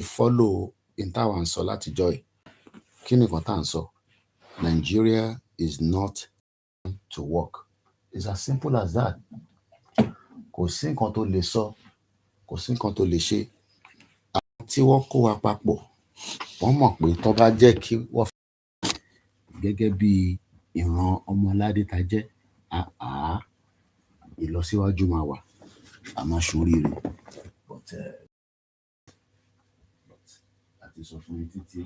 follow in táwa ń sọ látijọ́ yìí. Kí ni nǹkan tá à ń sọ? Nigeria is not to work. It's as simple as that. Kò sí nǹkan tó lè sọ, kò sí nǹkan tó lè ṣe. Àwọn tí wọ́n kó wa papọ̀, wọ́n mọ̀ pé tó bá jẹ́ kí wọ́n gẹ́gẹ́ bí ìran ọmọládé ta jẹ́, ìlọsíwájú máa wà, a máa ṣoríire. But àti sọ fún yín títí,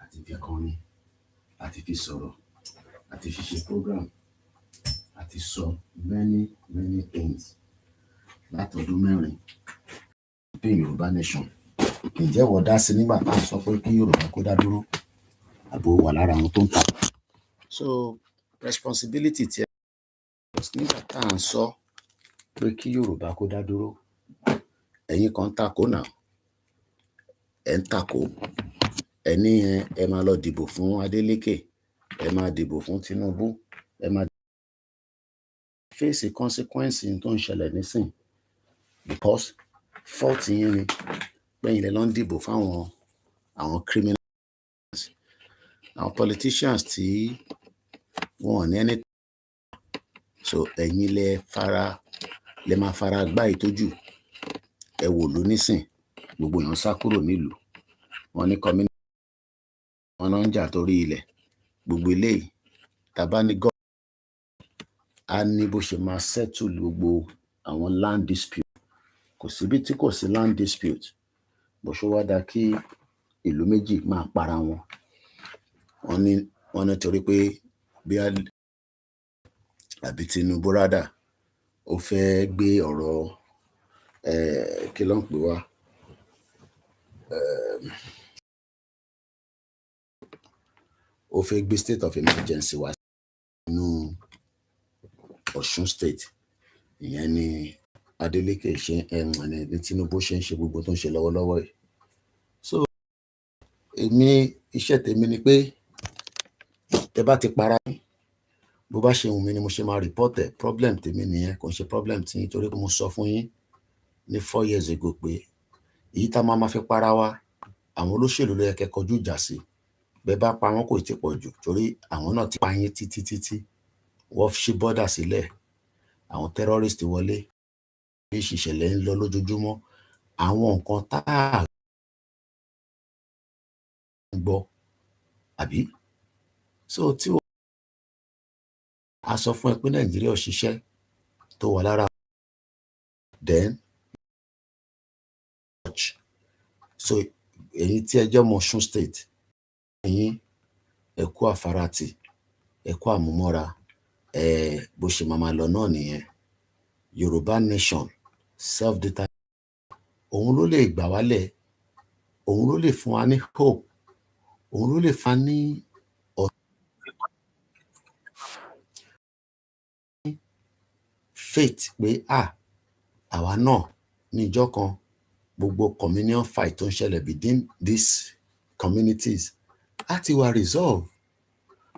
àti fi kọrin, àti fi sọ̀rọ̀, àti fi ṣe program, àti sọ many things látọdún mẹ́rin pé Yorùbá nation. Ǹjẹ́ wọ́n dá sí nígbà tá à ń sọ pé kí Yorùbá kó dá dúró? Àbò wà lára àwọn tó ń ta. So responsibility ti ẹ nígbà tá à ń sọ pé kí Yorùbá kó dá dúró, ẹ̀yin kan takò náà, ẹ̀ ń takò, ẹni ẹ máa lọ dìbò fún Adeleke, ẹ máa dìbò fún Tinubu, ẹ máa face consequence tó ń ṣẹlẹ̀ nísìn because fault yín ni pẹ́yìn lẹ lọ ń dìbò fáwọn àwọn criminals, àwọn politicians tí wọn ò ní ẹni. So ẹ̀yin lẹ máa fara gbá ìtójú. Ẹ wò ló nísìn, gbogbo èèyàn sá kúrò nílùú. Wọ́n ní community, wọ́n lọ ń jà torí ilẹ̀. Gbogbo eléyìí tàbá ní a ní bó ṣe máa settle gbogbo àwọn land dispute. Kò síbi tí kò sí land dispute. Bó ṣe wá dá kí ìlú méjì máa para wọn. Wọ́n ní torí pé bí àbí Tinubu rádà ó fẹ́ gbé ọ̀rọ̀ kí ló ń pè wá, ó fẹ́ gbé state of emergency wá nínú Ọ̀ṣun state. Ìyẹn ni Adeleke ṣe ní Tinubu ṣe ń ṣe gbogbo tó ń ṣe lọ́wọ́lọ́wọ́ yìí. So iṣẹ́ tèmi ni pé tẹ bá ti para yín, bó bá ṣe wù mí ni mo ṣe máa report ẹ̀. Problem tèmi nìyẹn, kò ń ṣe problem tí yín, torí pé mo sọ fún yín ní 4 years ago pé èyí tá máa fi para wa, àwọn olóṣèlú ló yẹ kẹ́ kọjú ìjà sí. Bẹ́ bá pa wọ́n kò tí pọ̀ jù, torí àwọn náà ti pa yín títí. Wọ́n ṣí bọ́dà sílẹ̀, àwọn terrorist wọlé, ìṣẹ̀lẹ̀ ń lọ lójoojúmọ́. Àwọn nǹkan tá a gbọ́, àbí? So tí a sọ fún ẹ pé Nàìjíríà ò ṣiṣẹ́ tó wà lára, then so èyí tí ẹ jẹ́ ọmọ Ọ̀ṣun state, ẹ̀yin ẹ kú àfarati, ẹ kú àmúmọ́ra, bó ṣe máa lọ náà nìyẹn. Yorùbá nation self-determination, òun ló lè gbà wálẹ̀, òun ló lè fún wa ní hope, òun ló lè fa ní faith pé àwa náà ní ìjọ kan gbogbo communion fight tó ń ṣẹlẹ̀ between these communities á ti wà resolve.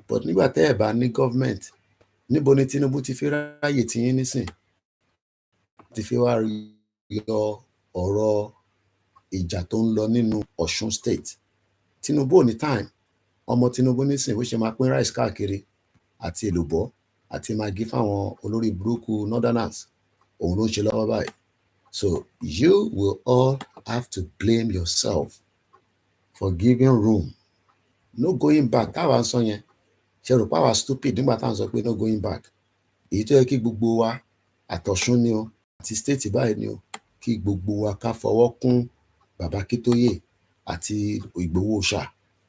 But nígbà tẹ́ ẹ̀ bá ní government, níbo ni Tinubu ti fi ráyè tí yín nísìn? Ti fi wá yọ ọ̀rọ̀ ìjà tó ń lọ nínú Ọ̀ṣun state. Tinubu ò ní time. Ọmọ Tinubu nísìn bó ṣe máa pín rice káàkiri àti èlùbọ́ àti magi fáwọn olórí burúkú northerners, òun ló ń ṣe lọ́wọ́ báyìí. So you will all have to blame yourself for giving room. No going back. Táwa ń sọ yẹn, ṣe rò páwa stupid nígbà táwa ń sọ pé no going back? Èyí tó yẹ kí gbogbo wa àtọ̀ṣun ni o, àti state báyìí ni o, kí gbogbo wa ká fọwọ́ kún Bàbá Kítóyè àti Ìgbòho Òòṣà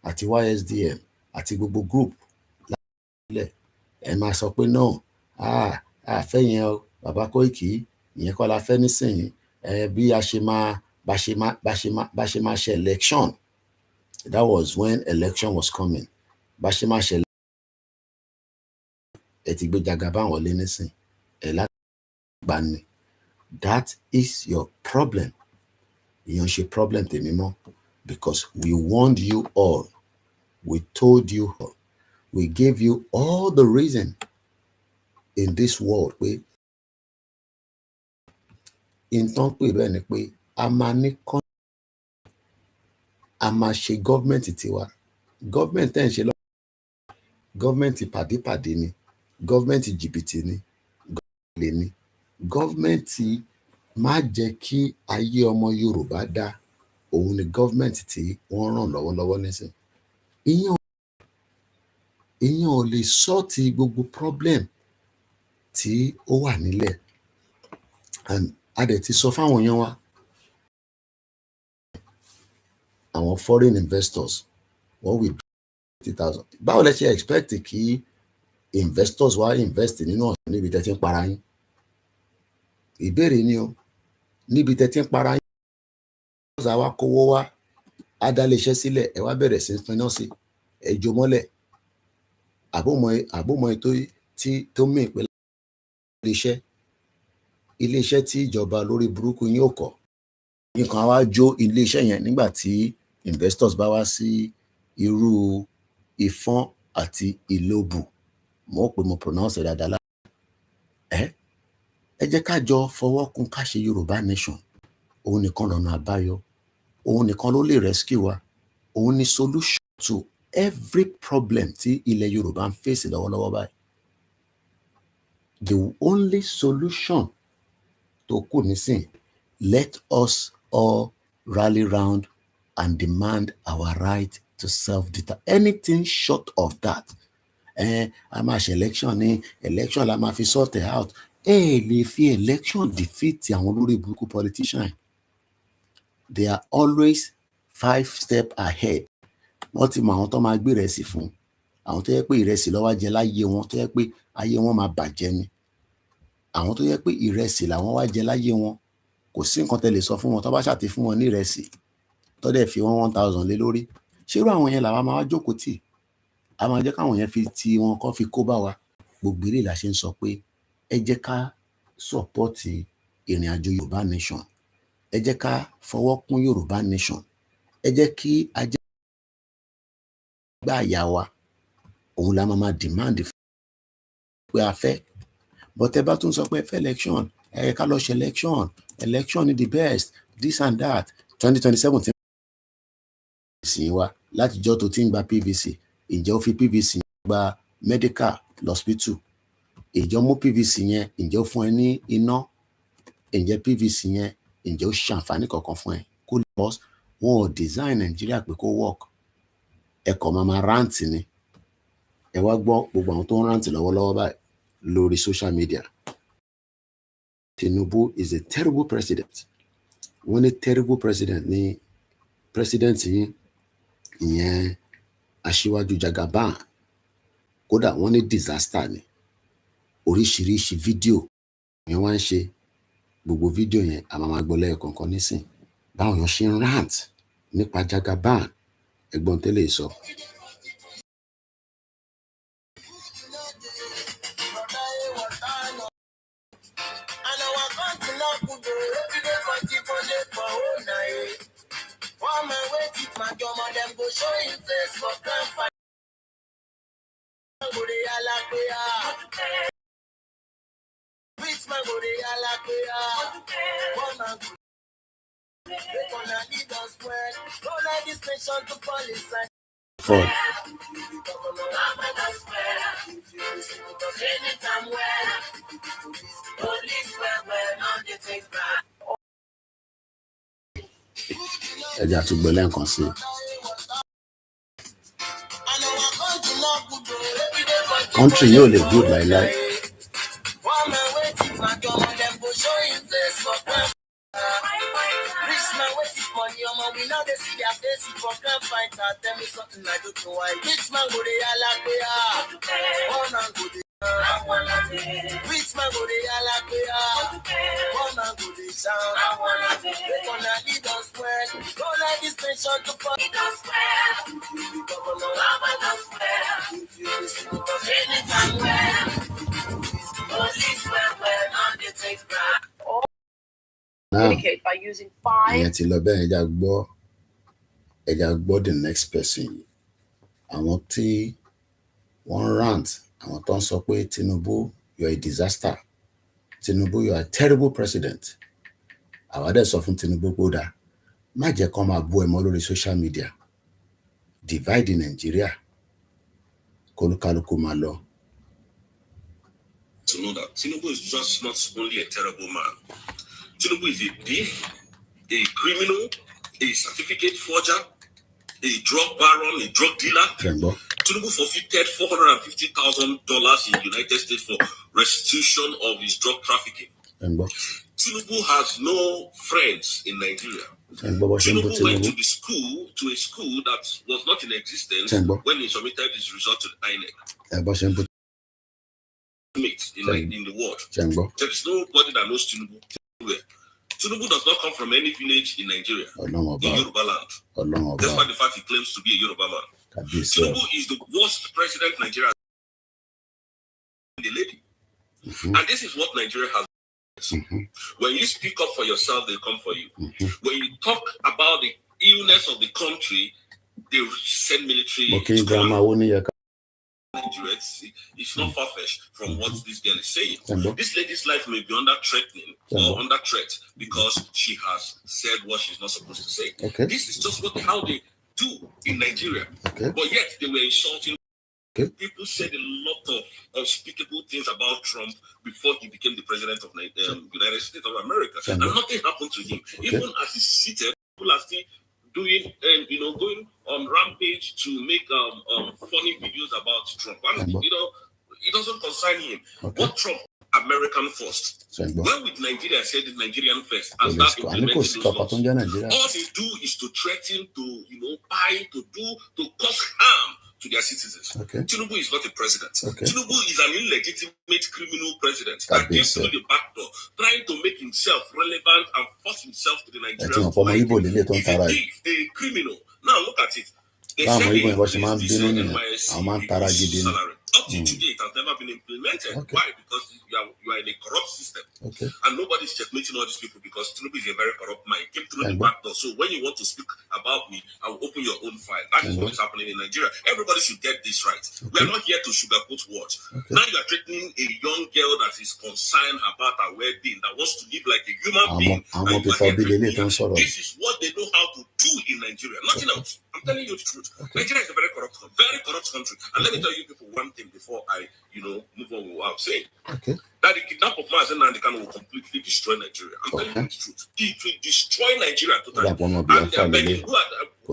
àti YSDM àti gbogbo group láti ẹ máa sọ pé náà àfẹ́ yẹn o, Bàbá Koiki, ìyẹn kọ́ la fẹ́ nísìnyí. Bí a ṣe máa ṣe election, that was when election was coming. Bá ṣe máa ṣe ẹ ti gbé Jagaban wọlé nísìn, ẹ láti gbà ní. That is your problem. Ìyẹn ṣe problem tèmi mọ́, because we warned you all, we told you all, we gave you all the reason in this world pé ìtàn pè bẹ́ẹ̀ ni pé a máa ní a máa ṣe gọ́ọ̀mẹ̀ntì tiwa. Gọ́ọ̀mẹ̀ntì tẹ́ ń ṣe lọ́wọ́ gọ́ọ̀mẹ̀ntì pàdépàdé ni, gọ́ọ̀mẹ̀ntì jìbìtì ni, gọ́ọ̀mẹ̀ntì lè ní, gọ́ọ̀mẹ̀ntì má jẹ́ kí ayé ọmọ Yorùbá dá, òun ni gọ́ọ̀mẹ̀ntì tí wọ́n ràn lọ́wọ́lọ́wọ́ nísìn. Ìyẹn ò lè sọ́ọ̀tì gbogbo problem tí ó wà nílẹ̀. And a dẹ̀ ti sọ fáwọn èèyàn wa, àwọn foreign investors wọ́n withdraw 50,000. Báwo lẹ ṣe expect kí investors wá invest nínú ọ̀sán níbi tẹ́ ti ń para yín? Ìbéèrè ni o, níbi tẹ́ ti ń para yín, ọ̀sán wa kówó wá, á dá iléeṣẹ́ sílẹ̀, ẹ wá bẹ̀rẹ̀ sí finance, ẹ jó mọ́lẹ̀. Àbòmọ̀ tó mí pé iléeṣẹ́ tí ìjọba lórí burúkú yín ò kọ́, nǹkan wá jó iléeṣẹ́ yẹn nígbà tí investors bá wá sí irú Ìfọ̀n àti Ìlóbù, mo pé mo pronounce ẹ̀ dáadáa ẹ jẹ́ ká jọ fọwọ́ kún ká ṣe Yorùbá nation. Òun nìkan lọ́nà àbáyọ, òun nìkan ló lè rescue wa, òun ni solution to every problem tí ilẹ̀ Yorùbá ń face lọ́wọ́lọ́wọ́ báyìí. The only solution tó kù nísìn, let us all rally round and demand our right to self-determine. Anything short of that, a máa ṣe election ní election la máa fi sort it out. Lè fi election defeat àwọn olórí burúkú politician. They are always 5 steps ahead. Wọ́n ti mọ àwọn tó máa gbé ìrẹsì fún, àwọn tó yẹ pé ìrẹsì lọ́wọ́ jẹ láyé wọn, tó yẹ pé ayé wọn máa bàjẹ́ ni, àwọn tó yẹ pé ìrẹsì làwọn wá jẹ láyé wọn. Kò sí nǹkan tẹ́ lè sọ fún wọn tó bá ṣàti fún wọn ní ìrẹsì tó dẹ̀ fi 1,000 lé lórí. Ṣérú àwọn yẹn làwọn máa wá jókòó tì, a máa jẹ́ káwọn yẹn fi ti wọn kọ́ fi kó bá wa. Gbogbo eré la ṣe ń sọ pé ẹ jẹ́ ká sọ́pọ́ọ̀tì ìrìn àjò Yorùbá nation, ẹ jẹ́ ká fọwọ́ kún Yorùbá nation, ẹ jẹ́ kí a jẹ́ gbá àyà wa, òun la máa demand pé a fẹ́. But ẹ bá tún sọ pé ẹ fẹ́ election, ẹ ká lọ ṣe election ni the best, this and that. 2027 tí sì wá látijọ́ tó ti ń gba PVC, ǹjẹ́ ó fi PVC gba medical hospital? Ìjọ mú PVC yẹn, ǹjẹ́ ó fún ẹ ní iná? Ǹjẹ́ PVC yẹn, ǹjẹ́ ó ṣàǹfààní kankan fún ẹ? Kó lọ, wọn ò design Nàìjíríà pé kó work. Ẹ kàn máa rant ni. Ẹ wá gbọ́ gbogbo àwọn tó ń rant lọ́wọ́lọ́wọ́ báyìí lórí social media. Tinubu is a terrible president. Wọ́n ní terrible president ní president yìí, ìyẹn Aṣíwájú Jagaban. Kódà wọ́n ní disaster ni. Oríṣiríṣi fídíò yẹn wá ń ṣe, gbogbo fídíò yẹn a máa gbọ́ lẹ́ẹ̀kọ̀ọ̀kan nísìn. Báwọn èèyàn ṣe ń rant nípa Jagaban, ẹ̀gbọ́n tẹ́lẹ̀ sọ. Ẹja àtúgbò lẹ́ẹ̀kan sí. Country yóò lè good láíláí. Ìyẹn ti lọ bẹ́ẹ̀, ẹja gbọ́ the next person. Àwọn tí wọ́n rant, àwọn tó ń sọ pé Tinubu, you are a disaster. Tinubu, you are a terrible president. Àwa dẹ̀ sọ fún Tinubu kó dáa, má jẹ́ kó máa bú ẹ mọ́ lórí social media, divide Nigeria, kólúkálùkù máa lọ. To know that Tinubu is just not only a terrible man. Tinubu is a thief, a criminal, a certificate forger, a drug baron, a drug dealer. Tinubu forfeited $450,000 in the United States for restitution of his drug trafficking. Tinubu has no friends in Nigeria. Tinubu went to a school that was not in existence when he submitted his result to the INEC. In the world. There is nobody that knows Tinubu. Tinubu does not come from any village in Nigeria, in Yoruba land. Despite the fact he claims to be a Yoruba man. Tinubu is the worst president Nigeria has. The lady. And this is what Nigeria has. When you speak up for yourself, they come for you. When you talk about the illness of the country, they send military to come. Nigeria, it's not far-fetched from what this girl is saying. This lady's life may be under threatening or under threat because she has said what she's not supposed to say. This is just how they do in Nigeria. But yet they were insulting. People said a lot of unspeakable things about Trump before he became the president of the United States of America, and nothing happened to him. Even as he's seated, people are still doing going on rampage to make funny videos about Trump. And it doesn't concern him. What Trump, American first. When with Nigeria said Nigerian first and start implementing those laws, all they do is to threaten, to to cause harm to their citizens. Tinubu is not a president. Tinubu is an illegitimate criminal president that gets through the back door, trying to make himself relevant and force himself to the Nigerian society. He's a thief, a criminal. Now look at it. They said they increased this NYSC salary. Up to today, it has never been implemented. Why? Because you are in a corrupt system. And nobody's checkmating all these people because Tinubu is a very corrupt man. He came through the back door. So when you want to speak about me, I will open your own file. That is what is happening in Nigeria. Everybody should get this right. We are not here to sugarcoat words. Now you are threatening a young girl that is concerned about her well-being, that wants to live like a human being. This is what they know how to do in Nigeria. Nothing else. I'm telling you the truth. Nigeria is a very corrupt country. And let me tell you people one thing before I, move on with what I'm saying. That the kidnap of Mazen Nandekan will completely destroy Nigeria. I'm telling you the truth. It will destroy Nigeria totally. And they are begging, I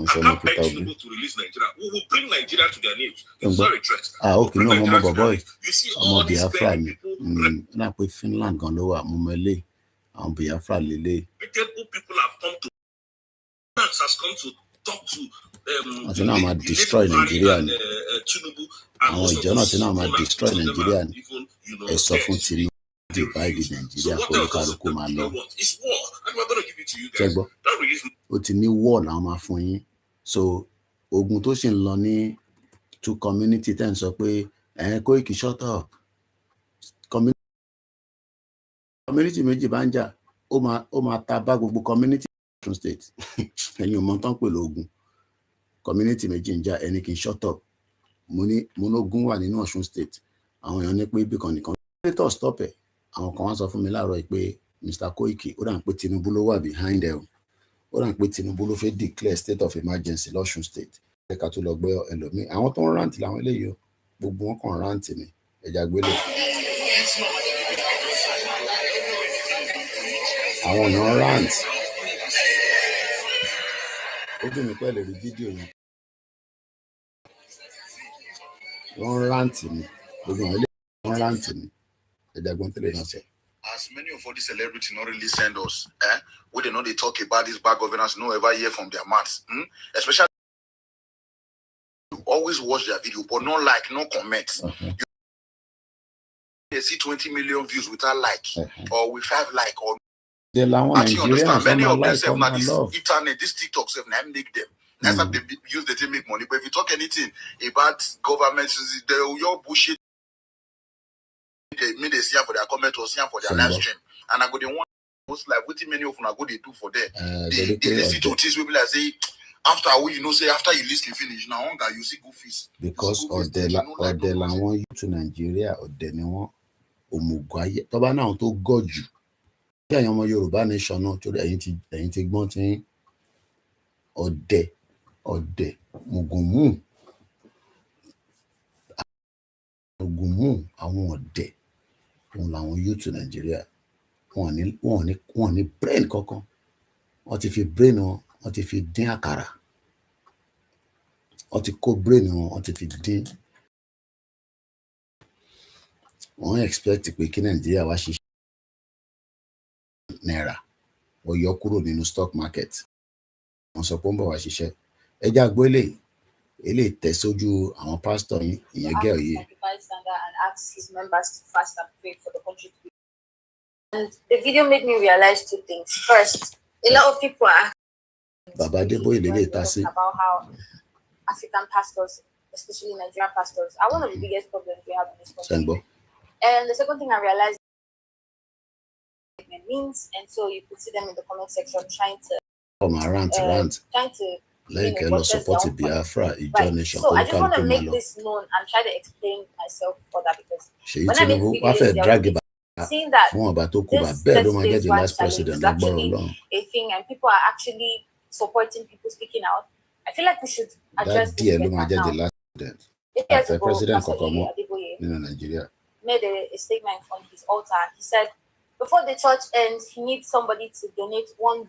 can't beg Tinubu to release Nigeria. We will bring Nigeria to their knees. It's very interesting. You see all these people. Finland people have come to. Has come to talk to destroy Nigeria. Destroy Nigeria. Divide Nigeria. It's war, and we're going to give it to you guys. Don't release. War now, my phone. So, ogun tó ṣì ń lọ ní two community ten sọ pé Koiki shut up. Community méjì bá ń jà, ó máa ta bá gbogbo community state. Ẹ̀yin ò mọ̀ tán pè lógun. Community méjì ń jà, ẹni kì í shut up. Mo lógun wà nínú Ọ̀ṣun state. Àwọn èèyàn ní pé ibì kan nìkan. Let us stop it. Àwọn kan wá sọ fún mi láàárọ̀ pé Mr. Koiki, ó dà ń pé Tinubu ló wà behind ẹ̀. Ó dà ń pé Tinubu ló fẹ́ declare state of emergency lọ́ṣun state. Ẹ̀ka tó lọ gbé ẹlòmíì. Àwọn tó ń rántí làwọn eléyìí o. Gbogbo wọn kàn rántí ni. Ẹja gbélé. Àwọn èèyàn rant. Ó dùn mí pẹ̀lú rí fídíò yẹn. Wọ́n rántí ni. Gbogbo àwọn eléyìí wọ́n rántí ni. Ẹja gbọ́n tẹ́lẹ̀ náà sọ. As many of all these celebrities not really send us, we they know they talk about this bad governance, no ever hear from their mouths. Especially always watch their video, but no like, no comment. They see 20 million views without like, or with 5 like, or they understand. Many of them say now this internet, this TikTok self, now make them. That's how they use the to make money. But if you talk anything about government, your bullshit. They see for their comment or see for their live stream, and I go the one most like what many of them go they do for there. They listen to things people like say after say after you listen finish now hunger you see go feast because of the want you to Nigeria or the one omugwaye tó bá náà tó gọ̀jù kí ẹ̀yin ọmọ Yorùbá nation náà torí ẹ̀yin ti gbọ́n tí ọ̀dẹ̀ mùgùnmù àwọn ọ̀dẹ̀ òun làwọn youth Nàìjíríà wọn ní brain kankan. Wọ́n ti fi brain wọ́n ti fi dín àkàrà. Wọ́n ti kó brain wọ́n ti fi dín. Wọ́n expect pé kí Nàìjíríà wá ṣiṣẹ́ náírà wọ́n yọ kúrò nínú stock market. Wọ́n sọ pé ó ń bọ̀ wá ṣiṣẹ́. Ẹjẹ́ àgbó eléyìí tẹ̀ sójú àwọn pásítọ̀ yín ìyẹn gẹ́ òye. And asked his members to fast and pray for the country to be. And the video made me realize two things. First, a lot of people are Baba Adeboye lele tasi about how African pastors, especially Nigerian pastors, are one of the biggest problems we have in this country. And the second thing I realized means, and so you could see them in the comment section trying to trying to like support Biafra, nation. So I just want to make this known and try to explain myself further, because when I make videos, seeing that this last president is actually a thing and people are actually supporting people speaking out, I feel like we should address this now. President Nigeria made a statement on his altar. He said, before the church ends, he needs somebody to donate $1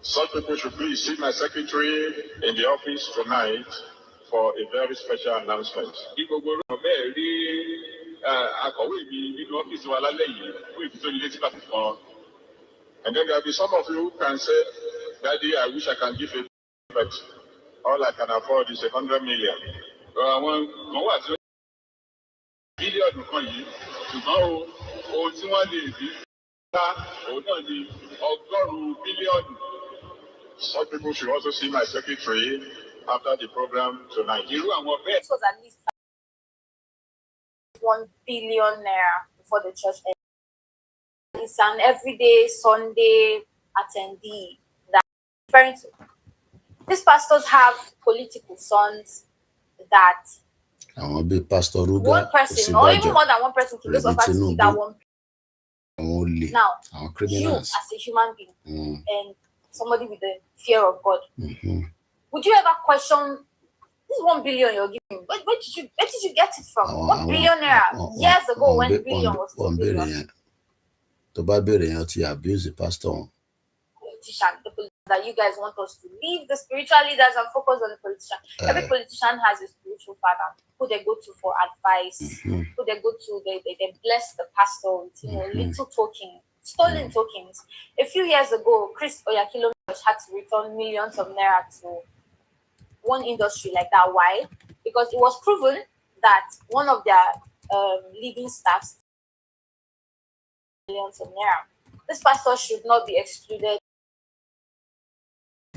Such people should please see my secretary in the office tonight for a very special announcement. And then there'll be some of you who can say, Daddy, I wish I can give a, but all I can afford is 100 million. Such people should also see my secretary after the program tonight. This was at least 1 billion naira before the church ended. It's an everyday Sunday attendee that referring to. These pastors have political sons that Pastor Ruga, one person or even more than one person can just offer to that one. Now, you as a human being and somebody with the fear of God, would you ever question this 1 billion you're giving? Where did you get it from? 1 billion naira years ago when billion was 2 billion. Abuse the pastor. The politician that you guys want us to leave the spiritual leaders and focus on the politician. Every politician has a spiritual father who they go to for advice, who they go to, they bless the pastor with little tokens, stolen tokens. A few years ago, Chris Oyakilo had to return millions of naira to one industry like that. Why? Because it was proven that one of their leading staffs millions of naira. This pastor should not be excluded.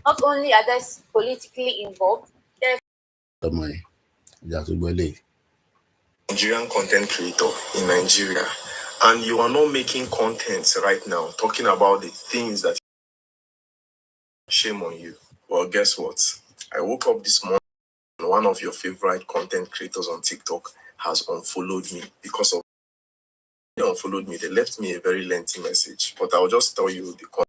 Not only are they politically involved, Nigerian content creator in Nigeria, and you are not making content right now talking about the things that shame on you. Well, guess what? I woke up this morning and one of your favorite content creators on TikTok has unfollowed me because of they unfollowed me. They left me a very lengthy message, but I'll just tell you the content.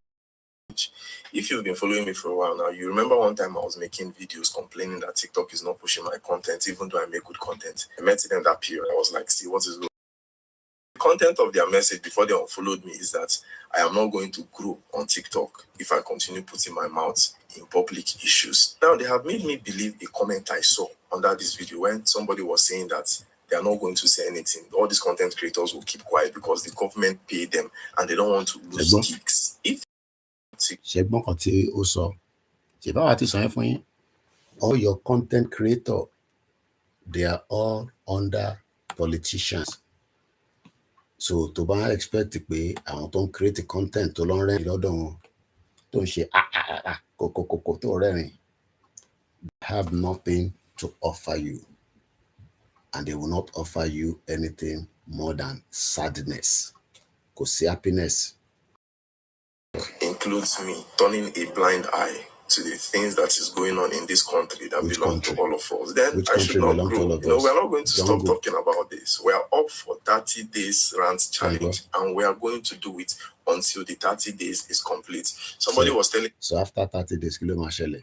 If you've been following me for a while now, you remember one time I was making videos complaining that TikTok is not pushing my content, even though I make good content. I met them that period. I was like, see, what is going on? The content of their message before they unfollowed me is that I am not going to grow on TikTok if I continue putting my mouth in public issues. Now, they have made me believe a comment I saw under this video when somebody was saying that they are not going to say anything. All these content creators will keep quiet because the government paid them and they don't want to lose gigs. All your content creator, they are all under politicians. So to expect pé àwọn tó ń create content tó lọ rẹ́rìn lọ́dọ̀ wọn tó ń ṣe kòkòkò tó rẹ́rìn have nothing to offer you, and they will not offer you anything more than sadness. Kò sí happiness. Includes me turning a blind eye to the things that is going on in this country that belong to all of us, then Which I should country not belong to all grow. of You know, us? we are not going to stop Jungle. talking about this. We are up for 30 days rant challenge, and we are going to do it until the 30 days is complete. Somebody was telling. So after 30 days, kí ló máa ṣẹlẹ̀?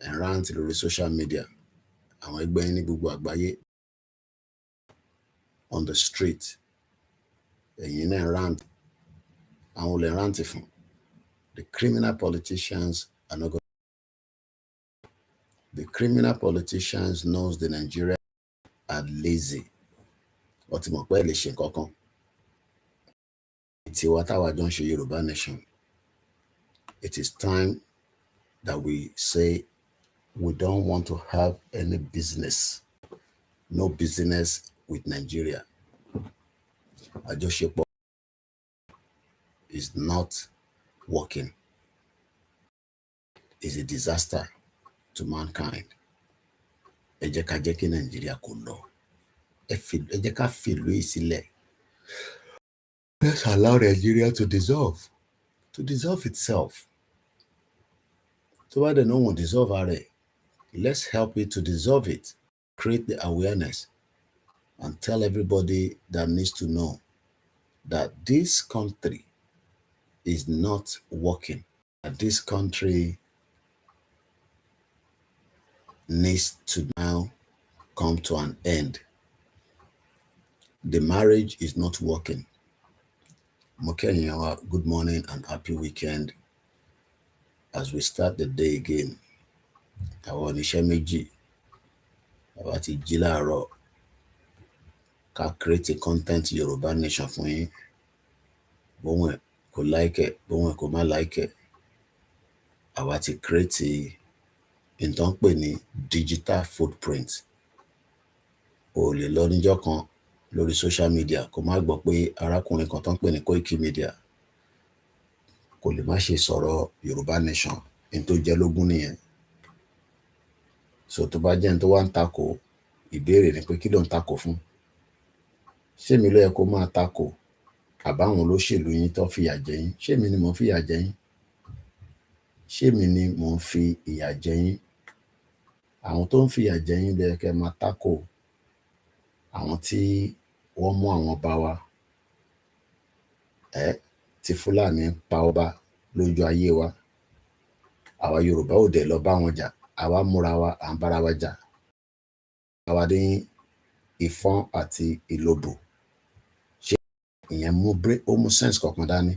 Ẹ rant lórí social media. Àwọn ẹgbẹ́ yín ní gbogbo àgbáyé on the street. Ẹ̀yin náà rant. Àwọn olè rant fún. The criminal politicians are not going. The criminal politicians knows the Nigerians are lazy. Wọ́n ti mọ̀ pé ẹ lè ṣe nǹkan kan. Tiwa táwa jọ ń ṣe Yorùbá nation. It is time that we say we don't want to have any business. No business with Nigeria. Àjọṣepọ̀ is not working. It's a disaster to mankind. Ẹ jẹ́ ká jẹ́ kí Nàìjíríà kó lọ. Ẹ jẹ́ ká fìlú yìí sílẹ̀. Let's allow Nigeria to dissolve itself. So why they don't want to dissolve it? Let's help it to dissolve it. Create the awareness and tell everybody that needs to know that this country is not working. That this country needs to now come to an end. The marriage is not working. Mokenyawa, good morning and happy weekend. As we start the day again, àwọn oníṣẹ́ méjì, àwa ti jí láàárọ̀, ká create content Yorùbá nation fún yín. Bóun ẹ̀ kò like it, bóun ẹ̀ kò má like it. Àwa ti create nǹkan pè ní digital footprint. O lè lọ níjọ́ kan lórí social media kó má gbọ́ pé arákùnrin kan tó ń pè ní Koikimedia kò lè má ṣe sọ̀rọ̀ Yorùbá nation ní tó jẹ́ lógún nìyẹn. So tó bá jẹ́ ní tó wá ń takò, ìbéèrè ni pé kí ló ń takò fún? Ṣé mi ló yẹ kó máa takò? Àbáwọn olóṣèlú yín tó fìyà jẹ yín? Ṣé mi ni mò ń fìyà jẹ yín? Ṣé mi ni mò ń fi ìyà jẹ yín? Àwọn tó ń fìyà jẹ yín ló yẹ kẹ́ máa takò. Àwọn tí wọ́n mú àwọn ọba wa, tí Fúlàní ń pa ọba lójú ayé wa. Àwa Yorùbá ò dẹ̀ lọ bá wọn jà. Àwa múra wa, à ń bára wa jà. Àwa ní ìfọ́n àti ìlobò. Ṣé ìyẹn ó mú sense kankan dání?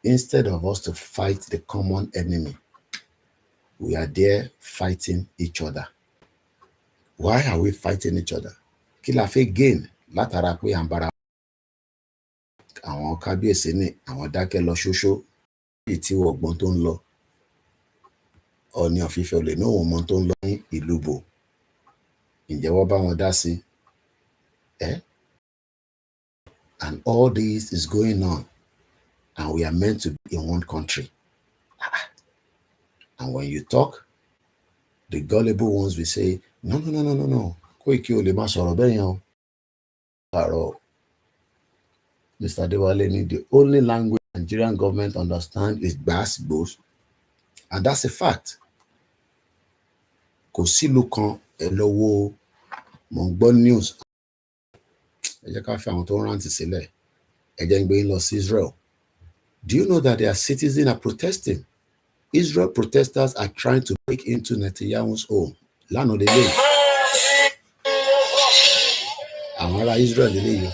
Instead of us to fight the common enemy, we are there fighting each other. Why are we fighting each other? Kí la fẹ́ gain látara pé à ń bára. Àwọn kábíyèsí ní àwọn dákẹ́ lọ ṣóṣó. Èyí tí ọgbọ́n tó ń lọ. Ọọ̀ni of Ifẹ̀ olè náà wọ́n mọ tó ń lọ ní ìlú bò. Ǹjẹ́ wọ́n bá wọn dá sí? And all this is going on. And we are meant to be in one country. And when you talk, the gullible ones will say, no. Koiki ò lè má sọ̀rọ̀ bẹ́ẹ̀ yẹn o. Àrọ̀. Mr. Adewale, the only language Nigerian government understand is gbas-gbos. And that's a fact. Kò sílùú kan ẹ lọ wo mò ń gbọ́ news. Ẹ jẹ́ ká fi àwọn tó ń rántí sílẹ̀. Ẹ jẹ́ ń gbé yín lọ sí Israel. Do you know that their citizens are protesting? Israel protesters are trying to break into Netanyahu's home. Lánàá lélẹ̀. Àwọn ará Israel lélẹ̀ yìí.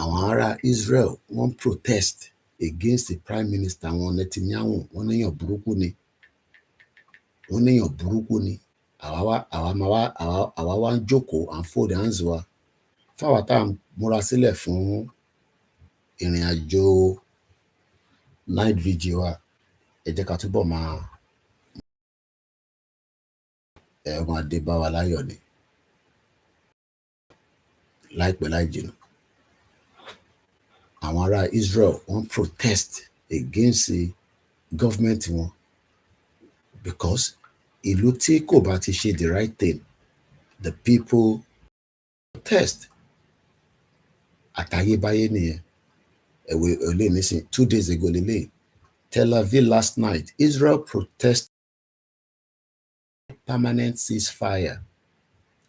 Àwọn ará Israel wọ́n protest against the prime minister wọn Netanyahu. Wọ́n níyàn burúkú ni. Àwa wá ń jókòó and fold hands wa. Fáwa tá à ń múra sílẹ̀ fún ìrìn àjò night vigil wa. Ẹ jẹ́ ká túbọ̀ máa dé bá wa láyọ̀ ni. Láìpẹ́ láì jìnnà. Àwọn ará Israel wọ́n protest against the government wọn because ìlú tí kò bá ti ṣe the right thing, the people protest. àtayébáyé nìyẹn. Ẹ̀wẹ̀ olè nísìn 2 days ago lélẹ̀. Tel Aviv last night, Israel protested permanent ceasefire,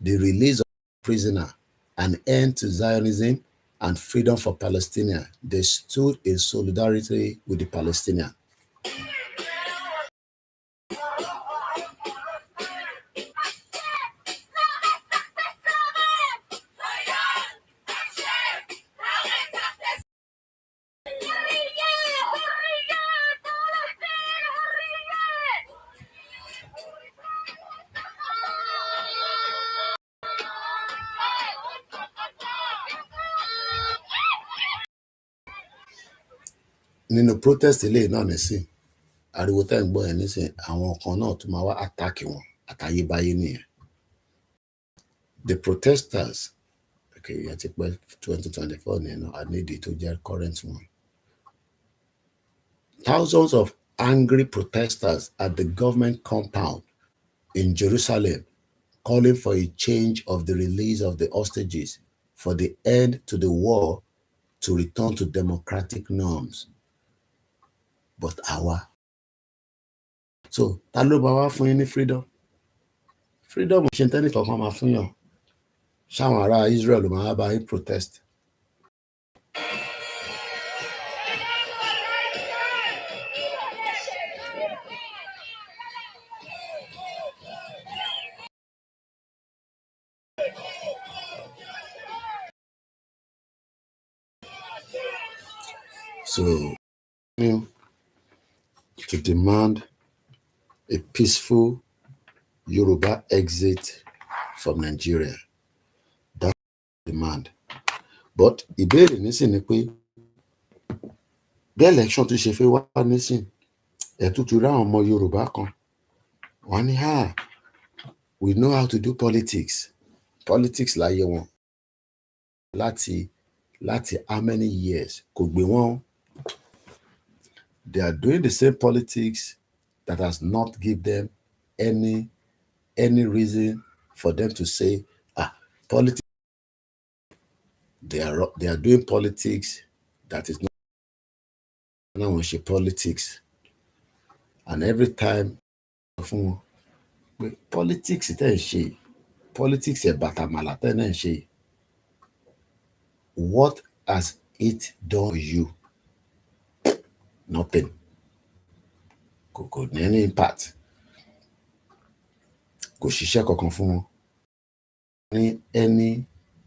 the release of prisoner, an end to Zionism, and freedom for Palestinians. They stood in solidarity with the Palestinians. Nínú protest eléyìí náà nísìn, ariwo tẹ́ ń gbọ́ yẹn nísìn, àwọn kan náà tún máa wá attack wọn, àtayébáyé nìyẹn. The protesters, okay, yẹn ti pẹ́ 2024 nìyẹn náà, I need it to jẹ́ current one. Thousands of angry protesters at the government compound in Jerusalem calling for a change of the release of the hostages, for the end to the war, to return to democratic norms. But so ta ló bá wá fún yín ní freedom? Freedom ṣe ń tẹ́lẹ̀ kankan máa fún yàn. Ṣáwọn ará Israel ló máa bá yín protest. So, to demand a peaceful Yoruba exit from Nigeria. That's the demand. But ìbéèrè nísìn ni pé bí election tó ṣe fẹ́ wá nísìn, ẹ̀tútù ráwọn ọmọ Yorùbá kan. Wọ́n ní, we know how to do politics. Politics láyé wọn. Láti how many years? Kò gbé wọn. They are doing the same politics that has not given them any reason for them to say, politics. They are doing politics that is not politics. And every time, politics politics what has it done for you? Nothing. Kò ní any impact. Kò ṣiṣẹ́ kankan fún wọn.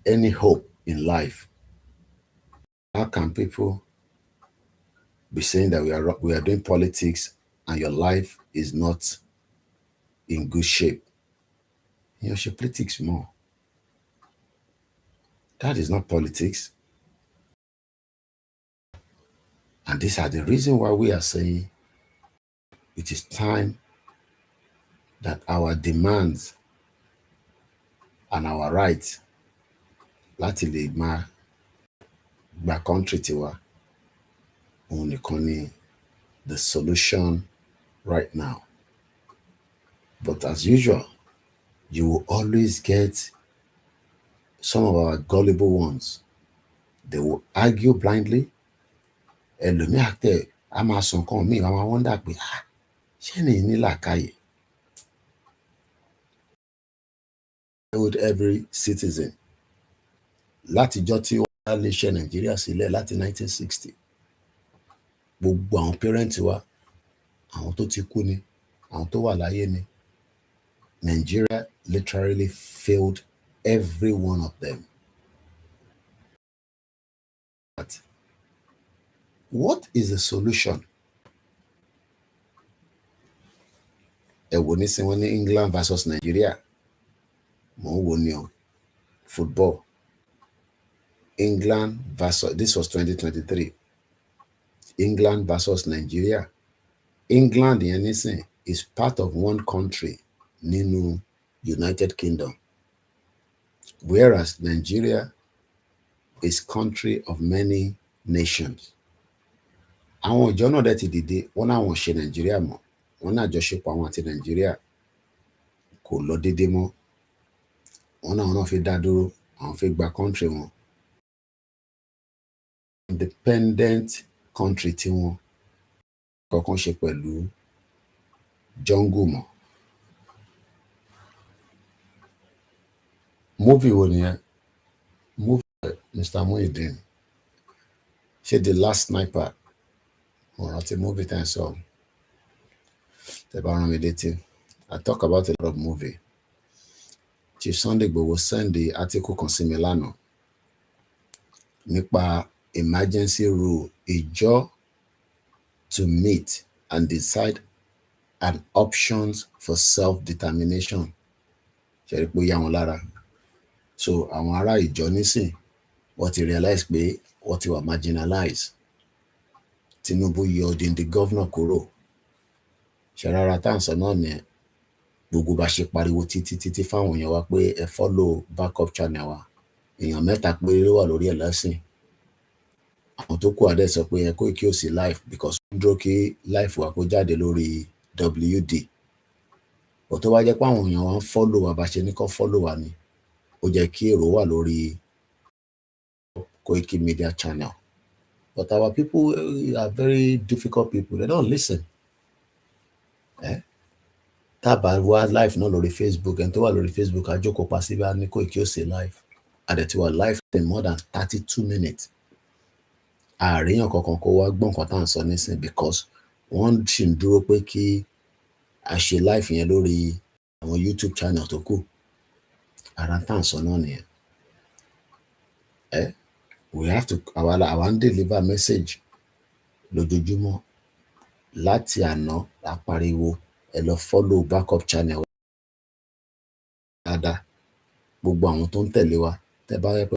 Any hope in life. How can people be saying that we are doing politics and your life is not in good shape? You should politics more. That is not politics. And these are the reasons why we are saying it is time that our demands and our rights láti lè máa gba country tiwa, òun nìkan ni the solution right now. But as usual, you will always get some of our gullible ones. They will argue blindly. Ẹlòmíì àtẹ a máa sọ nǹkan míì, a máa wonder pé ṣé ní làákàyè? With every citizen. Látijọ́ tí wọ́n dá iléeṣẹ́ Nàìjíríà sílẹ̀ láti 1960. Gbogbo àwọn parents wa, àwọn tó ti kú ni, àwọn tó wà láyé ni. Nigeria literally failed every one of them. But what is the solution? Ẹ̀wò nísìn wọ́n ní England versus Nigeria. Mo ń wo ni o. Football. England versus, this was 2023. England versus Nigeria. England yẹn nísìn is part of one country nínú United Kingdom. Whereas Nigeria is country of many nations. Àwọn ìjọ náà dẹ̀ ti dìde, wọ́n náà wọ́n ṣe Nigeria mọ́. Wọ́n náà àjọṣepọ̀ àwọn àti Nigeria kò lọ déédéé mọ́. Wọ́n náà fi dá dúró, àwọn fi gba country wọn. independent country tí wọ́n kankan ṣe pẹ̀lú jungle mọ́. Movie wo nìyẹn? Movie Mr. Muhyiddin ṣe The Last Sniper, mo rántí movie tẹ́ ń sọ, tẹ́ bá rán mi létí. I talk about a lot of movie. Chief Sunday Igboho send the article kan sí mi lánàá nípa emergency rule, ìjọ to meet and decide on options for self-determination. Ṣé rí pé ó yá wọn lára? So àwọn ará ìjọ nísìn wọ́n ti realize pé wọ́n ti wà marginalized. Tinubu yọ odindi governor kúrò. Ṣé rárá tá à ń sọ náà nìyẹn? Gbogbo bá ṣe pariwo títí fáwọn èèyàn wa pé ẹ follow backup channel wa. Èèyàn 3 péré wà lórí ẹ̀ lẹ́sìn. Àwọn tó kù adé sọ pé ẹ Koiki ò sí live because wọ́n dúró kí live wa kó jáde lórí WD. Bó tó wá jẹ́ pé àwọn èèyàn wa ń follow wa bá ṣe ní kó follow wa ni, ó jẹ́ kí èrò wà lórí Koikimedia channel. But our people are very difficult people. They don't listen. Tábà wá live náà lórí Facebook, ẹni tó wà lórí Facebook àjókòó pa síbí á ní Koiki ò sí live. Àdẹ̀tí wà live in more than 32 minutes. Àríyàn kankan kó wá gbọ́n nǹkan tá à ń sọ nísìn because wọ́n sì ń dúró pé kí a ṣe live yẹn lórí àwọn YouTube channel tó kù. Ara tá à ń sọ náà nìyẹn. We have to àwa ń deliver message lójoojúmọ́. Láti àná la pariwo ẹ lọ follow backup channel dáadáa. Gbogbo àwọn tó ń tẹ̀lé wa tẹ́ bá yẹ pé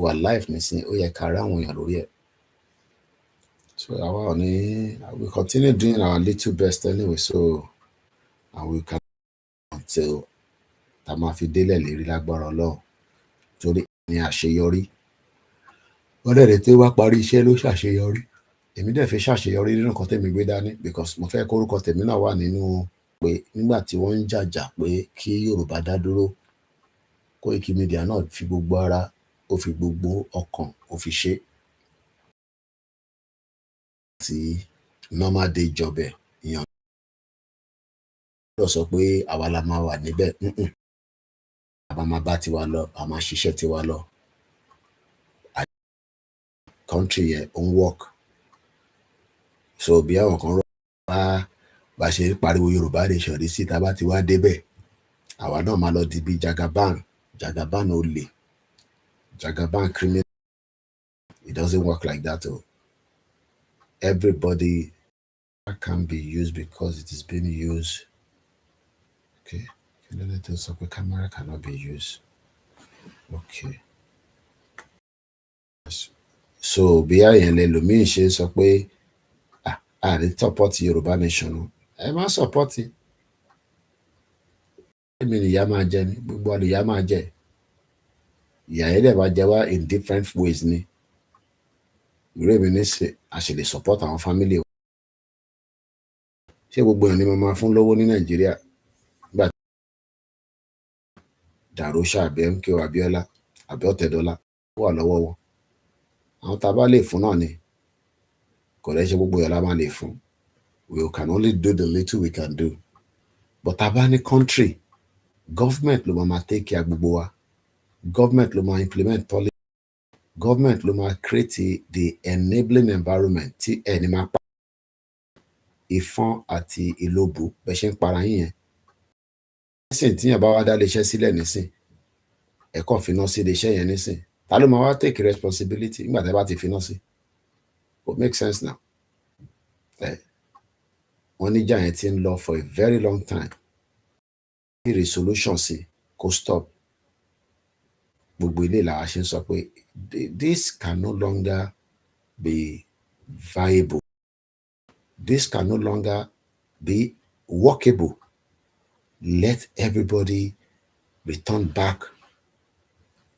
wà live nísìn, ó yẹ ká rí àwọn èèyàn lórí ẹ̀. So àwa ò ní, we continue doing our little best anyway, so and we can until tá máa fi délẹ̀ lérí lágbára Ọlọ́run. Torí ní àṣeyọrí. Wọ́n dẹ̀ tí ó wá parí iṣẹ́ ló ṣàṣeyọrí. Èmi dẹ̀ fi ṣàṣeyọrí nínú nǹkan tèmi gbé dání because mo fẹ́ kórúkọ tèmi náà wà nínú pé nígbà tí wọ́n ń jàjà pé kí Yorùbá dá dúró, Koikimedia náà fi gbogbo ara, ó fi gbogbo ọkàn, ó fi ṣe. Tí normal day job ẹ̀ èèyàn lọ sọ pé àwa la máa wà níbẹ̀. Àwa máa bá tiwa lọ, a máa ṣiṣẹ́ tiwa lọ. Country yẹn ó ń work. So bí àwọn kan rọ bá ṣe pariwo Yorùbá lè ṣọ̀rí sí tá bá ti wá débẹ̀, àwa náà máa lọ di bí Jagaban olè, Jagaban criminal. It doesn't work like that. Everybody can be used because it is being used. Okay. So the camera cannot be used. Okay. So bí àyẹn lẹ́lòmíì ṣe sọ pé àrí support Yorùbá nation. Ẹ má support. Èmi ni ìyá máa jẹ ni, gbogbo àlè ìyá máa jẹ. Ìyá yẹn dẹ̀ máa jẹ wá in different ways ni. Ìrẹ́ mi ní ṣe a ṣe lè support àwọn family wa. Ṣé gbogbo èèyàn ni mo máa fún lówó ní Nàìjíríà? Nígbà tí Darosha àbí MK Abiola àbí Ọ̀tẹ̀dọ́lá wà lọ́wọ́ wọn. Àwọn tá a bá lè fún náà ni. Kò lè ṣe gbogbo èèyàn la máa lè fún. We can only do the little we can do. But tá a bá ní country, government ló máa take care gbogbo wa. Government ló máa implement policy. Government ló máa create the enabling environment tí ẹni máa pa ìfọ́n àti ìlòbù bẹ́ ṣe ń para yín yẹn. Nísìn tí yẹn bá wá dá iléeṣẹ́ sílẹ̀ nísìn, ẹ kàn finá sí iléeṣẹ́ yẹn nísìn. Ta ló máa wá take responsibility nígbà tí ẹ bá ti finá sí? It makes sense now. Wọ́n níjà yẹn ti ń lọ for a very long time. Ní resolution sí kó stop. Gbogbo ilé làwa ṣe ń sọ pé this can no longer be viable. This can no longer be workable. Let everybody return back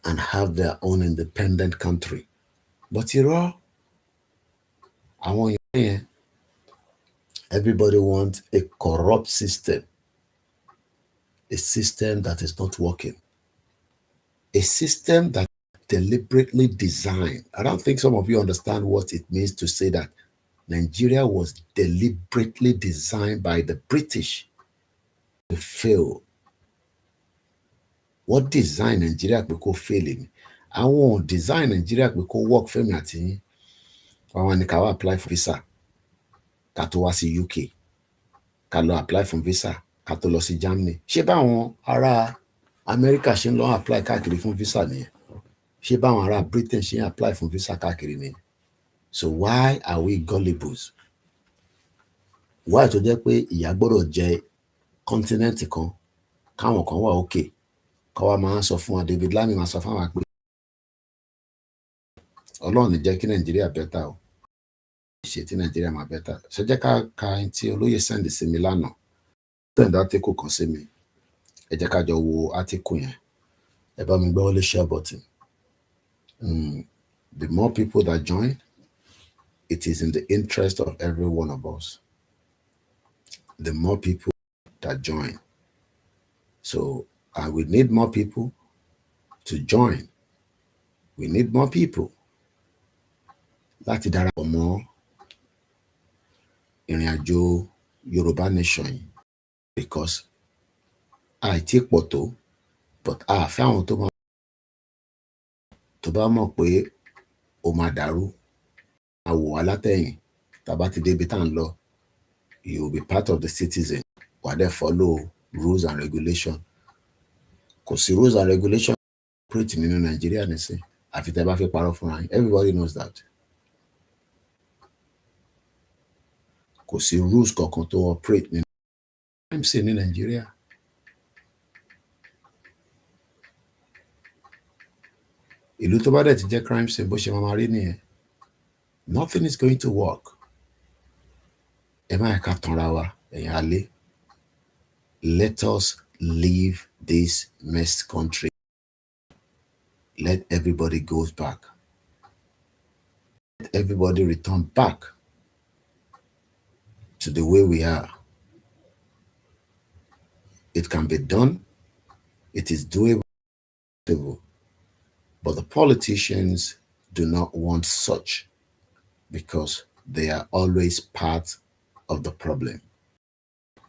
and have their own independent country. But irọ́ àwọn èèyàn yẹn, everybody wants a corrupt system. A system that is not working. A system that deliberately designed. I don't think some of you understand what it means to say that Nigeria was deliberately designed by the British to fail. What design Nigeria pé kó failing? Àwọn design Nigeria pé kó work fẹ́mi àti yín. Àwọn ni ká wá apply for visa ká tó wá sí UK. Ká lọ apply for visa ká tó lọ sí Germany. Ṣé báwọn ará America ṣe ń lọ apply káàkiri fún visa nìyẹn? Ṣé báwọn ará Britain ṣe ń apply fún visa káàkiri nìyẹn? So why are we gullibles? Why tó jẹ́ pé ìyà gbọ́dọ̀ jẹ continent kan káwọn kan wà okay ká wá máa sọ fún wa David Lami máa sọ fún wa pé Ọlọ́run ní jẹ́ kí Nàìjíríà bẹ́tà o ṣe tí Nàìjíríà máa bẹ́tà ṣe jẹ́ ká ka ẹni tí olóyè send sí mi lánàá send article kan sí mi ẹ jẹ́ ká jọ wo article yẹn ẹ bá mi gbọ́ wọlé share button. The more people that join, it is in the interest of every one of us. The more people that join. So we need more people to join. We need more people láti darapọ̀ mọ́ ìrìn àjò Yorùbá nation yìí because àìtí pọ̀ tó but àfẹ́ àwọn tó bá mọ̀ pé ó máa dàrú àwò alátẹ̀yìn tàbá ti débi tá à ń lọ you will be part of the citizen wà dẹ̀ follow rules and regulation. Kò sí rules and regulation operate nínú Nàìjíríà nísìn àfi tẹ́ bá fi parọ́ fúnra yín. Everybody knows that. Kò sí rules kankan tó operate nínú crime scene ní Nàìjíríà. Ìlú tó bá dẹ̀ ti jẹ́ crime scene bó ṣe máa rí nìyẹn. Nothing is going to work. Ẹ má yẹ ká tanra wa ẹ̀yin alé. Let us leave this messed country. Let everybody go back. Let everybody return back to the way we are. It can be done. It is doable. But the politicians do not want such because they are always part of the problem.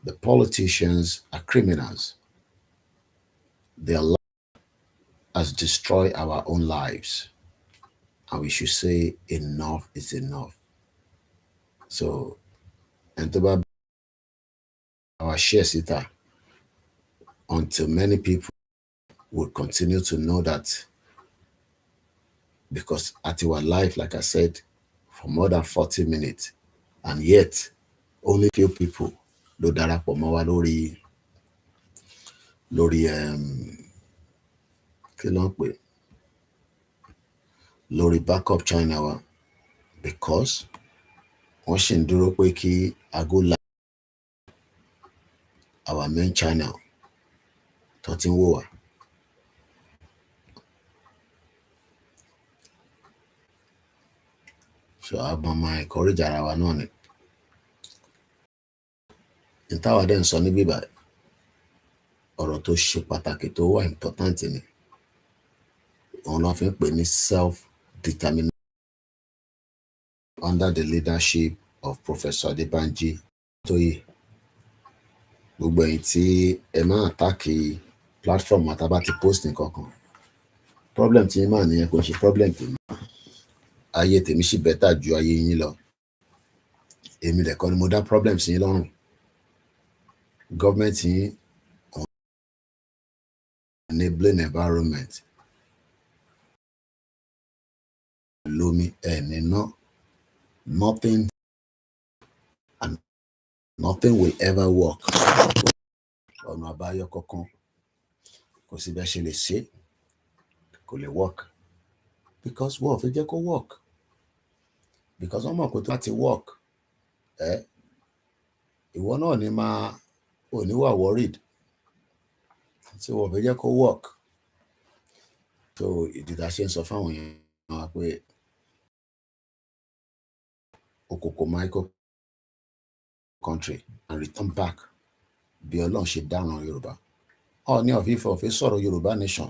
The politicians are criminals. Their life has destroyed our own lives. And we should say enough is enough. So, and about our share sitter until many people will continue to know that because at our life, like I said, for more than 40 minutes, and yet only few people ló darapọ̀ mọ́ wa lórí kí ló ń pè lórí backup channel wa because wọ́n ṣì ń dúró pé kí aago la our main channel tó ti ń wò wá. So àbọ̀ máa encourage ara wa náà ni. Ìtawà dẹ̀ ń sọ ní bíbá ọ̀rọ̀ tó ṣe pàtàkì tó wà important ni. Òun ló fi ń pè ní self-determination under the leadership of Professor Adebanji Tóyè. Gbogbo ẹ̀yin tí ẹ máa àtàkì platform àtàbá ti post nǹkan kan. Problem tí yín máa nìyẹn kò ṣe problem tèmi. Ayé tèmi ṣì better ju ayé yín lọ. Èmi lẹ̀kọ́ ni mo dá problem sí yín lọ́rùn. Government yín enabling environment. Lomi no, nothing and nothing will ever work. Ọ̀nà àbáyọ kankan kò sí bẹ́ẹ̀ ṣe lè ṣe kò lè work because wọ́n ò fẹ́ jẹ́ kó work because wọ́n mọ̀ pé tó bá ti work ìwọ náà ni máa ò ní wà worried tí wọ́n ò fẹ́ jẹ́ kó work. So ìdí tá a ṣe ń sọ fáwọn èèyàn wa pé okoko Michael country and return back bí Ọlọ́run ṣe dáràn Yorùbá. Ọọ̀ni of Ifẹ̀ ò fẹ́ sọ̀rọ̀ Yorùbá nation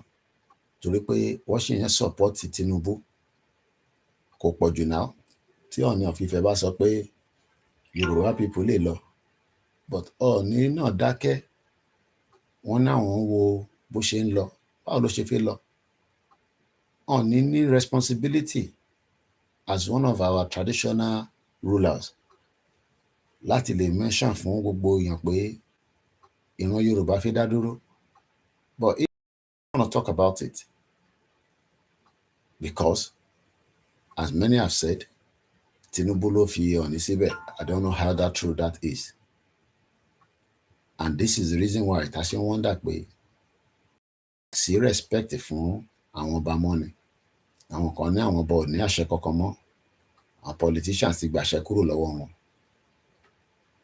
torí pé wọ́n ṣì ń support Tinubu kò pọ̀ jù náà tí Ọọ̀ni of Ifẹ̀ bá sọ pé Yorùbá people lè lọ but Ọọ̀ni náà dákẹ́ wọ́n náà wọ́n wo bó ṣe ń lọ báwo ló ṣe fi lọ. Ọọ̀ni ní responsibility as one of our traditional rulers láti lè mention fún gbogbo èèyàn pé ìran Yorùbá fi dá dúró, but he don't want to talk about it because as many have said Tinubu ló fi Ọọ̀ni síbẹ̀. I don't know how true that is, and this is the reason why ta ṣe ń wonder pé sí respect fún àwọn ọba mọ́ ni. Àwọn kan ní àwọn ọba ò ní àṣẹ kankan mọ́, àwọn politicians ti gbàṣẹ kúrò lọ́wọ́ wọn,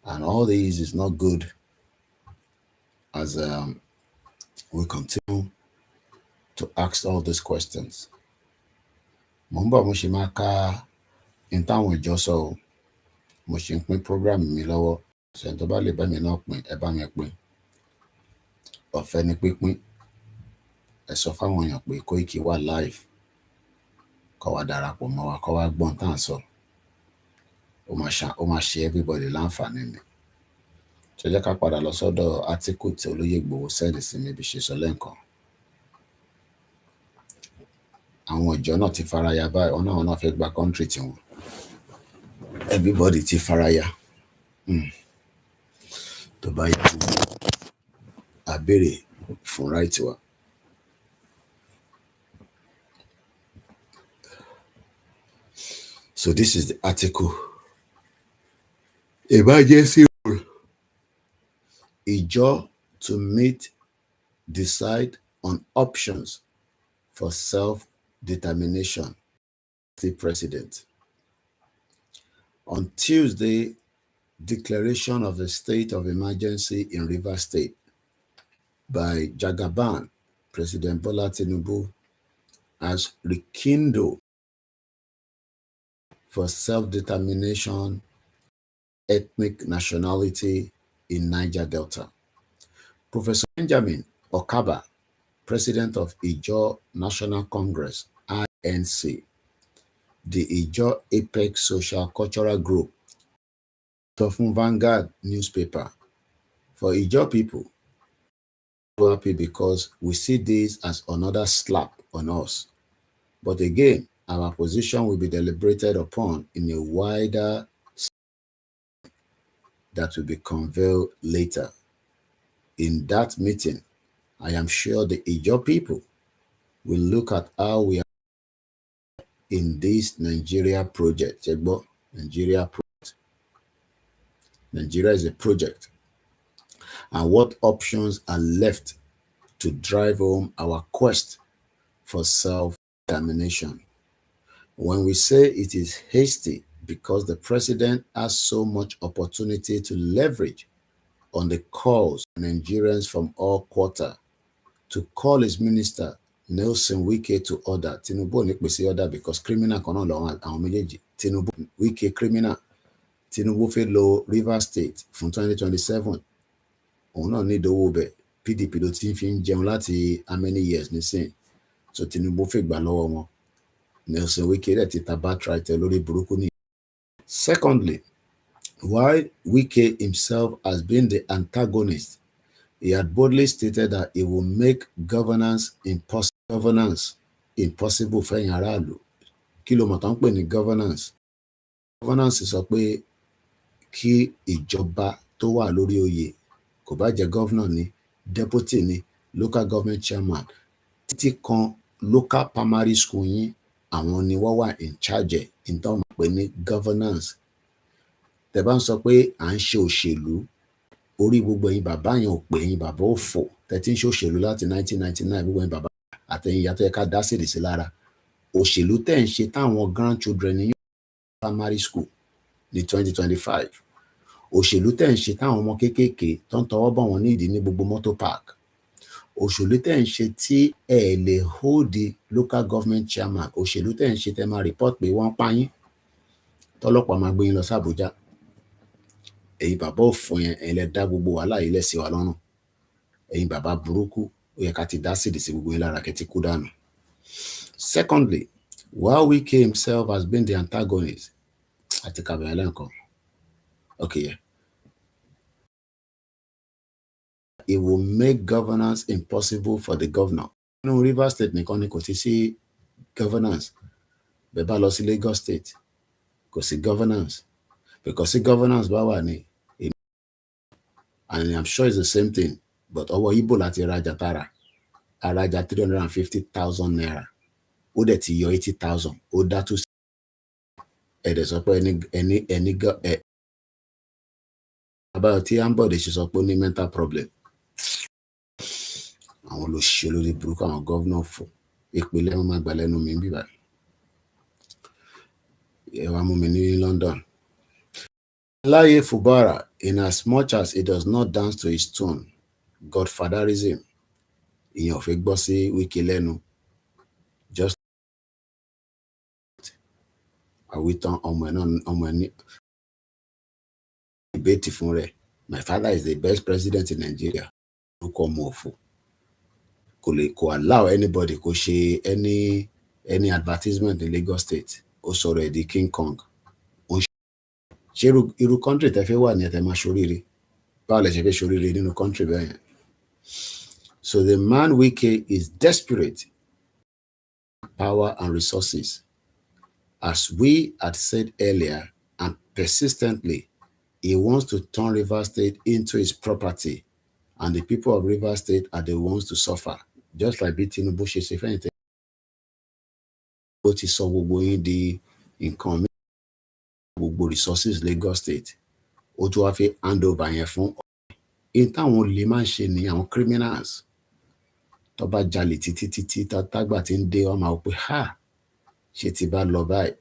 and all this is not good as we continue to ask all these questions. Mo ń bọ̀ mo ṣe máa ka in táwọn ìjọ sọ o, mo ṣe ń pín program mi lọ́wọ́, ṣẹ́ni tó bá lè bá mi náà pín ẹ bá mi pín, ọ̀fẹ́ ni pínpín. Ẹ sọ fáwọn èèyàn pé Koiki wà live, kó wá darapọ̀ mọ́ wa, kó wá gbọ́n tá à ń sọ, ó máa ṣe everybody láǹfààní ni. Ṣé jẹ́ ká padà lọ sọ́dọ̀ átíkù tí olóyè Ìgbòho sẹ́ẹ̀dì sí mi bí ṣe sọ lẹ́ǹkan. Àwọn ìjọ náà ti faraya báyìí, wọn náà fẹ́ gba country tiwọn. Everybody ti faraya. Tó bá yẹ kó a béèrè fún right wa. So this is the article. Emergency rule. Ìjọ to meet, decide on options for self-determination. The president. On Tuesday, declaration of the state of emergency in Rivers State by Jagaban, President Bola Tinubu, has rekindled for self-determination, ethnic nationality in Niger Delta. Professor Benjamin Okaba, President of Ijaw National Congress, INC, the Ijaw Apex Social Cultural Group, from Vanguard newspaper, for Ijaw people, we're happy because we see this as another slap on us. But again, our position will be deliberated upon in a wider that will be conveyed later. In that meeting, I am sure the Ijaw people will look at how we are in this Nigeria project. Nigeria is a project. And what options are left to drive home our quest for self-determination? When we say it is hasty because the president has so much opportunity to leverage on the calls of Nigerians from all quarters to call his minister Nelson Wike to order. Tinubu ní pèsè order because criminal kan náà lọ́wọ́ àwọn méjèèjì. Tinubu Wike criminal. Tinubu fẹ́ lo Rivers State fún 2027. Òun náà ní ìdówó bẹ̀. PDP ló ti fi ń jẹun láti how many years nísìn. So Tinubu fẹ́ gbà lọ́wọ́ wọn. Nelson Wike rẹ̀ ti ta birthright lórí burúkú ni. Secondly, while Wike himself has been the antagonist, he had boldly stated that he will make governance impossible fẹ́yìn aráàlú. Kí ló mọ̀ tán pè ní governance? Governance sọ pé kí ìjọba tó wà lórí oyè, kò bá jẹ́ governor ni, deputy ni, local government chairman, títí kan local primary school yín, àwọn ni wọ́n wà in charge in tó máa pè ní governance. Tẹ́ bá ń sọ pé à ń ṣe òṣèlú, orí gbogbo ẹ̀yin bàbá yẹn ò pé ẹ̀yin bàbá ò fò. Tẹ́tí ń ṣe òṣèlú láti 1999, gbogbo ẹ̀yin bàbá àtẹ̀yìn ìyá tó yẹ ká dá sílẹ̀ sí lára. Òṣèlú tẹ́ ń ṣe táwọn grandchildren ní primary school ní 2025. Òṣèlú tẹ́ ń ṣe táwọn ọmọ kéékèèké tó ń tọwọ́ bọ̀ wọ́n nídìí ní gbogbo motor park. Òṣèlú tẹ́ ń ṣe tí ẹ lè hold the local government chairman. Òṣèlú tẹ́ ń ṣe tẹ́ máa report pé wọ́n pa yín. Tọ́lọ́pàá máa gbé yín lọ sí Àbújá. Ẹ̀yin bàbá òfò yẹn, ẹ̀yin lẹ dá gbogbo wàhálà yìí lẹ̀ sí wa lọ́rùn. Ẹ̀yin bàbá burúkú, ó yẹ ká ti dá sídìí sí gbogbo yín lára kẹ́ ti kú dànù. Secondly, while Wike himself has been the antagonist, I think I've been okay, yeah. It will make governance impossible for the governor. No, River State nìkan ni kò ti sí governance. Bẹ́ẹ̀ bá lọ sí Lagos State, kò sí governance. Because the governance bá wà ní, and I'm sure it's the same thing, but ọwọ́ Igbo láti rajà tara, arajà 350,000 naira. Ó dẹ̀ ti yọ 80,000. Ó dá tó sí. Ẹ̀dẹ̀ sọ pé ẹni about tí Ambode ṣe sọ pé ó ní mental problem. Àwọn olóṣèlú lórí burúkú àwọn gọ́vnọ̀ fò. Ìpínlẹ̀ wọn máa gbà lẹ́nu mi bí báyìí. Ẹ wá mú mi ní London. Láyé Fubara, in as much as he does not dance to his tune, godfatherism, ìyẹn ò fẹ́ gbọ́ sí Wike lẹ́nu. Just àwítán ọmọ ẹni debate fún rẹ̀. My father is the best president in Nigeria. Lórúkọ ọmọ òfò. Kò allow anybody kò ṣe any advertisement in Lagos State. Ó sọ̀rọ̀ ẹ̀ di King Kong. Ṣé irú country tẹ́ fẹ́ wà ní ẹ̀tẹ̀ máa ṣoríire? Báwo lẹ ṣe fẹ́ ṣoríire nínú country bẹ́ẹ̀ yẹn? So the man Wike is desperate power and resources. As we had said earlier, and persistently, he wants to turn Rivers State into his property, and the people of Rivers State are the ones to suffer. Just like Tinubu ṣe ṣe fẹ́yìntì. Ó ti sọ gbogbo yín di nǹkan mi, gbogbo resources Lagos State. Ó tún wá fi hand over yẹn fún in táwọn olè máa ń ṣe ní àwọn criminals. Tó bá jalè títí tágbà tí ń dé, wọ́n máa wò pé ha ṣe ti bá lọ báyìí,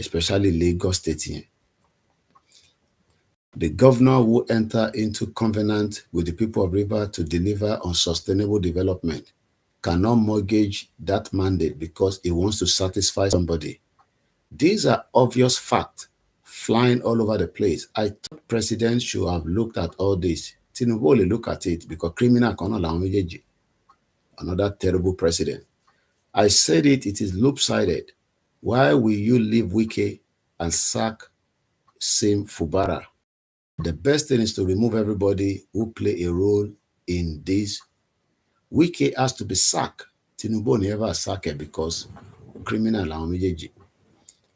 especially Lagos State yẹn. The governor will enter into covenant with the people of Rivers to deliver on sustainable development cannot mortgage that mandate because he wants to satisfy somebody. These are obvious facts flying all over the place. I thought presidents should have looked at all this. Tinubu only look at it because criminal cannot allow me. Another terrible president. I said it is loop-sided. Why will you leave Wike and sack Sim Fubara? The best thing is to remove everybody who play a role in this. Wike has to be sacked. Tinubu never sack it because criminal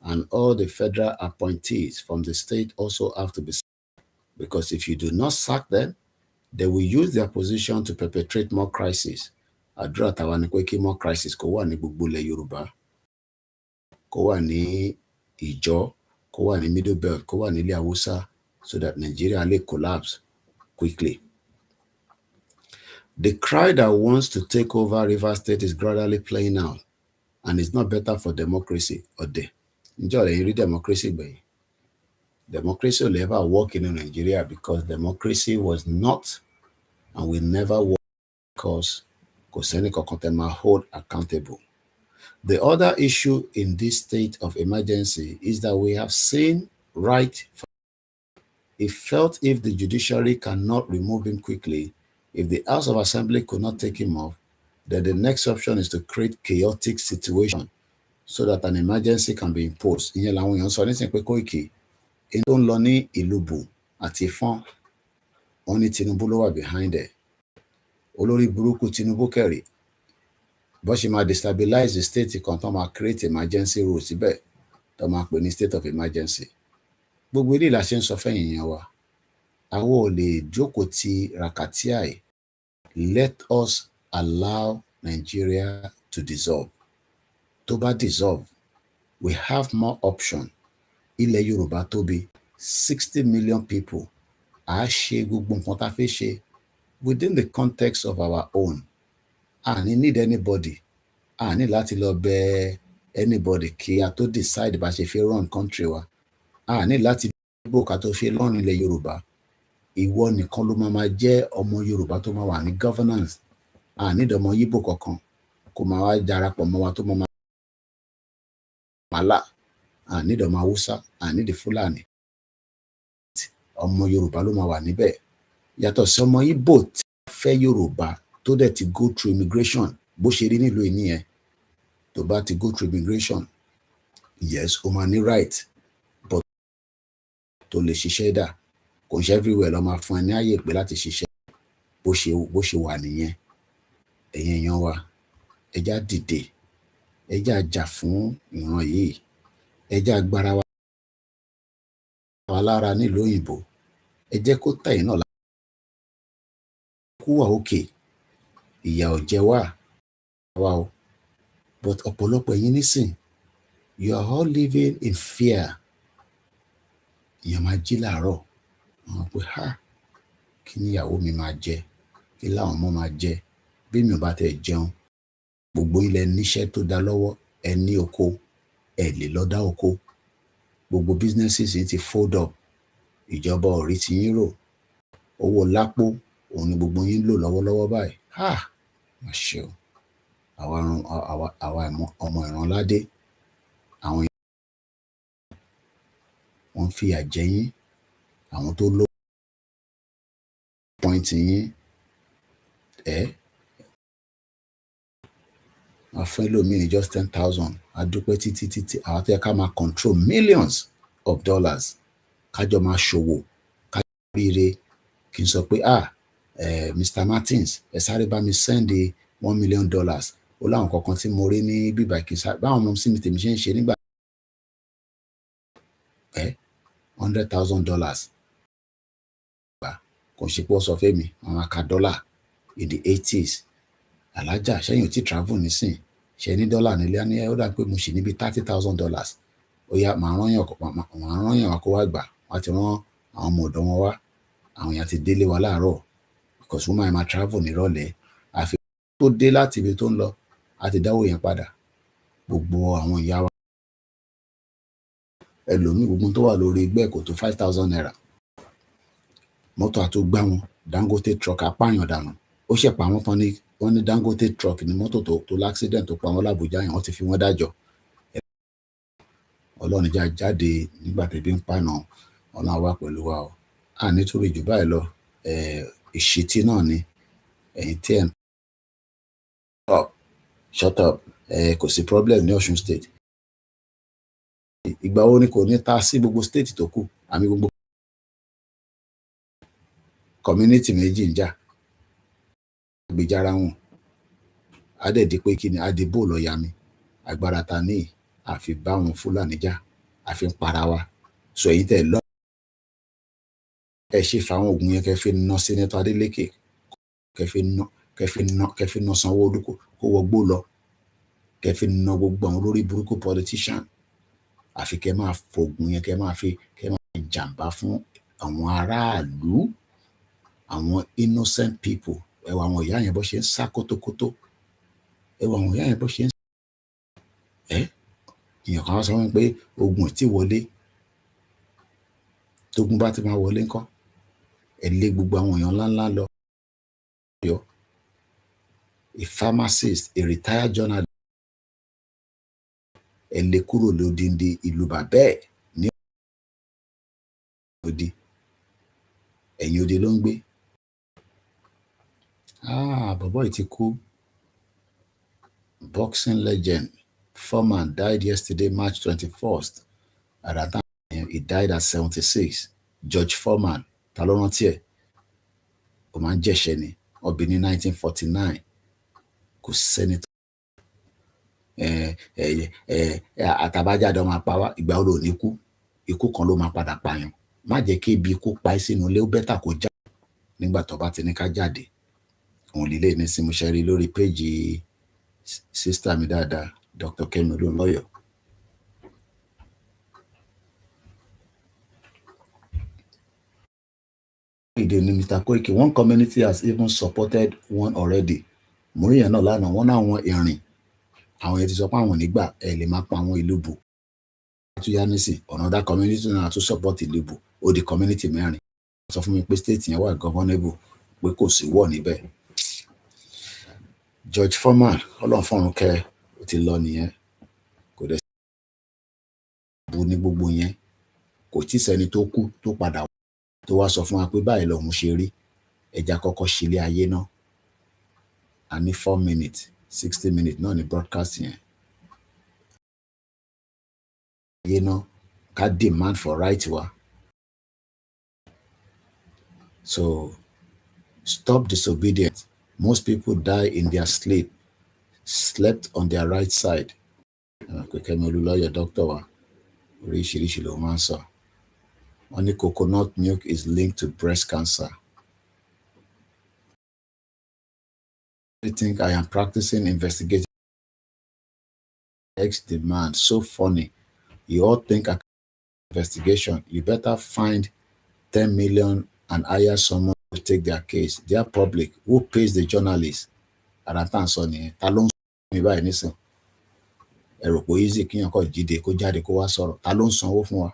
and all the federal appointees from the state also have to be sacked. Because if you do not sack them, they will use their position to perpetrate more crises. Àdúrà tàwa ni pé kí more crisis kó wà ní gbogbo ilẹ̀ Yorùbá, kó wà ní Ìjọ, kó wà ní Middle Belt, kó wà ní ilẹ̀ Haúsá, so that Nigeria will collapse quickly. The cry that wants to take over Rivers State is gradually playing out, and it's not better for democracy. Enjoy you read democracy, baby. Democracy will never work in Nigeria because democracy was not and will never work because Kosenik hold accountable. The other issue in this state of emergency is that we have seen right. It felt if the judiciary cannot remove him quickly, if the House of Assembly could not take him off, then the next option is to create chaotic situation so that an emergency can be imposed. Ìyẹn làwọn èèyàn sọ nísìnyí pé Koiki in tó ń lọ ní Ìlúbù àti Ìfọ̀n, wọ́n ní Tinubu ló wà behind it. Olórí burúkú Tinubu kẹ̀rì bó ṣe máa destabilize the state kan tó máa create emergency rule síbẹ̀ tó máa pè ní state of emergency. Gbogbo ilé la ṣe ń sọ fẹ́yìn yẹn wa. Àwọn ò lè jókòó ti rakatia yìí. Let us allow Nigeria to dissolve. Tó bá dissolve, we have more option. Ilẹ̀ Yorùbá tóbi 60 million people. À ṣe gbogbo nǹkan tá fẹ́ ṣe within the context of our own. Ní need anybody. Ní láti lọ bẹ anybody kí a tó decide bá ṣe fẹ́ run country wa. Ní láti gbogbo ká tó fi lọ́rùn ilẹ̀ Yorùbá. Ìwọ nìkan ló máa jẹ́ ọmọ Yorùbá tó máa wà ní governance. Ní ìdọ̀mọ Yíbò kankan kò máa wá darapọ̀ mọ́ wa tó máa màlá. Ní ìdọ̀mọ Haúsá, ní ìdí Fúlàní. Ọmọ Yorùbá ló máa wà níbẹ̀. Yàtọ̀ sí ọmọ Yíbò tí fẹ́ Yorùbá tó dẹ̀ ti go through immigration bó ṣe rí nílùú yìí nìyẹn. Tó bá ti go through immigration, yes, o máa ní right, but tó lè ṣiṣẹ́ dà, kò ń ṣe everywhere ló máa fún ẹ ní àyè pé láti ṣiṣẹ́. Bó ṣe wà nìyẹn. Ẹ̀yin èèyàn wa, ẹ já dìde, ẹ já jà fún ìran yìí, ẹ já agbára wa lára nílùú òyìnbó, ẹ jẹ́ kó tẹ̀yìn náà kú wà òkè. Ìyà ò jẹ wá o, but ọ̀pọ̀lọpọ̀ ẹ̀yin nísìn, you are all living in fear. Ìyẹn máa jí láàárọ̀, àwọn pé kí ni ìyàwó mi máa jẹ, kí láwọn ọmọ máa jẹ, bí mi ò bá tẹ̀ jẹun. Gbogbo ilẹ̀ níṣẹ́ tó dá lọ́wọ́, ẹ ní oko, ẹ lè lọ dá oko. Gbogbo businesses yìí ti fold up, ìjọba ò rí ti yín rò. Owó lápò òun ni gbogbo yín lò lọ́wọ́lọ́wọ́ báyìí. Má ṣe o. Àwa ọmọ ìrànládé, àwọn wọ́n fìyà jẹ yín, àwọn tó lò point yín, wọ́n fún ẹlòmíì ní just 10,000. A dúpẹ́ títí àwọn tó yẹ ká máa control millions of dollars, kájọ máa ṣòwò, kájọ ríire. Kí n sọ pé Mr. Martins, ẹ sáré bá mi send $1 million. Ó láwọn kankan tí mo rí ní bíbá kí n sáré báwọn ọmọ sí mi tèmi ṣe ń ṣe nígbà $100,000. Kò ṣe pé ó sọ fẹ́ mi, àwọn aka dọ́là in the 80s. Alájà, ṣẹ́yìn ò tí travel nísìn, ṣe ní dọ́là nílé á ní ó dà pé mo ṣì níbi $30,000. Ó yá, màá rán yàn wá kó wá gbà. Wọ́n ti rán àwọn ọmọ ọ̀dọ́ wọn wá, àwọn èèyàn ti délé wa láàárọ̀, because woman máa travel nírọ̀lẹ́. Àfi tó dé láti ibi tó ń lọ, a ti dáwó yẹn padà. Gbogbo àwọn ìyá wa, ẹlòmíì gbogbo tó wà lórí ẹgbẹ́ kò tó 5,000 naira. Mọ́tò àtúgbà wọn, Dangote truck apáyàn dànù. Ó ṣẹ̀pà wọn tán ní wọ́n ní Dangote truck ní mọ́tò tó l'accident tó pa wọn l'Àbújá yẹn, wọ́n ti fi wọ́n dájọ́. Ọlọ́run já jáde nígbà tẹ́bí ń pààyàn, Ọlọ́run wà pẹ̀lú wa o. Nítorí jù báyìí lọ, ìṣítí náà ni ẹ̀yin tí ẹ̀ ń shut up. Kò sí problem ní Ọ̀ṣun state. Ìgbà wo ni kò ní ta sí gbogbo state tó kù, àmì gbogbo community méjì ń jà, gbèjára wọn. Adẹ̀dí pé kí ni adìbò lọ ya mi, agbára ta ní àfi bá wọn Fúlàní jà, àfi ń para wa. So èyí tẹ̀ lọ ẹ ṣe fáwọn oògùn yẹn kẹ́ fi ná Senator Adeleke, kẹ́ fi ná Sanwó-Olú kó wọgbó lọ, kẹ́ fi ná gbogbo àwọn olórí burúkú politician. Àfi kẹ́ máa fògùn yẹn kẹ́ máa jàǹbá fún àwọn aráàlú, àwọn innocent people. Ẹ wo àwọn ìyá yẹn bó ṣe ń sá kótókótó. Ẹ wo àwọn ìyá yẹn bó ṣe ń èèyàn kan wá sọ pé ogun tí wọlé, tógun bá ti máa wọlé ńkọ́, ẹ lé gbogbo àwọn èèyàn ńláńlá lọ. A pharmacist, a retired journalist, ẹ lé kúrò lódindi ìlú bàbẹ́ ẹ̀ ní òdi. Ẹ̀yìn òdi ló ń gbé. Bọ̀bọ́ yìí ti kú. Boxing legend Foreman died yesterday, March 21st. At that time, he died at 76. George Foreman, ta ló rántí ẹ̀? Ó máa ń jẹ̀ṣẹ̀ ni. Ó bí ní 1949. Kò sẹ́ni tó àtàbájáde ọmọ apá wa, ìgbà wo ló ní kú? Ikú kan ló máa padà pààyàn. Má jẹ́ kí ibi ikú pa ẹ́ sínú ilé, ó bẹ́tà kó jáde nígbà tó bá ti ní ká jáde. Òun lílé ní sí mo ṣe rí lórí péjì sister mi dáadáa, Dr. Kemi Olúnlọ́yọ̀. Mr. Koiki, one community has even supported one already. Mo rí yẹn náà lánàá, wọ́n náà wọn ìrìn. Àwọn yẹn ti sọ pé àwọn nígbà lè máa pa àwọn ìlú bù. Àtúnyá nísìn, another community náà tún support ìlú bù. Ó di community mẹ́rin. Wọ́n sọ fún mi pé state yẹn wà governable, pé kò sí wọ̀ níbẹ̀. George Foreman, Ọlọ́run fọ́run kẹ́, ó ti lọ nìyẹn. Kò dẹ̀ bu ní gbogbo yẹn. Kò tí sẹ́ni tó kú tó padà wá tó wá sọ fún wa pé báyìí lòun ṣe rí. Ẹja kọ́kọ́ ṣílé ayé náà. A ní 4 minutes. 60 minutes náà ni broadcast yẹn. You know, ká demand for right wa. So stop disobedience. Most people die in their sleep, slept on their right side. Koikimedia Olúlọ́yọ̀ doctor wa oríṣiríṣi ló máa ń sọ. Wọ́n ní coconut milk is linked to breast cancer. I think I am practicing investigating X demand. So funny. You all think I can investigation. You better find 10 million and hire someone to take their case. They are public. Who pays the journalists? Àràtàn sọ nìyẹn. Ta ló ń sọ mi báyìí nísìn? Ẹ rò pé easy kíyàn kọ́ jíde kó jáde kó wá sọ̀rọ̀. Ta ló ń sanwó fún wa?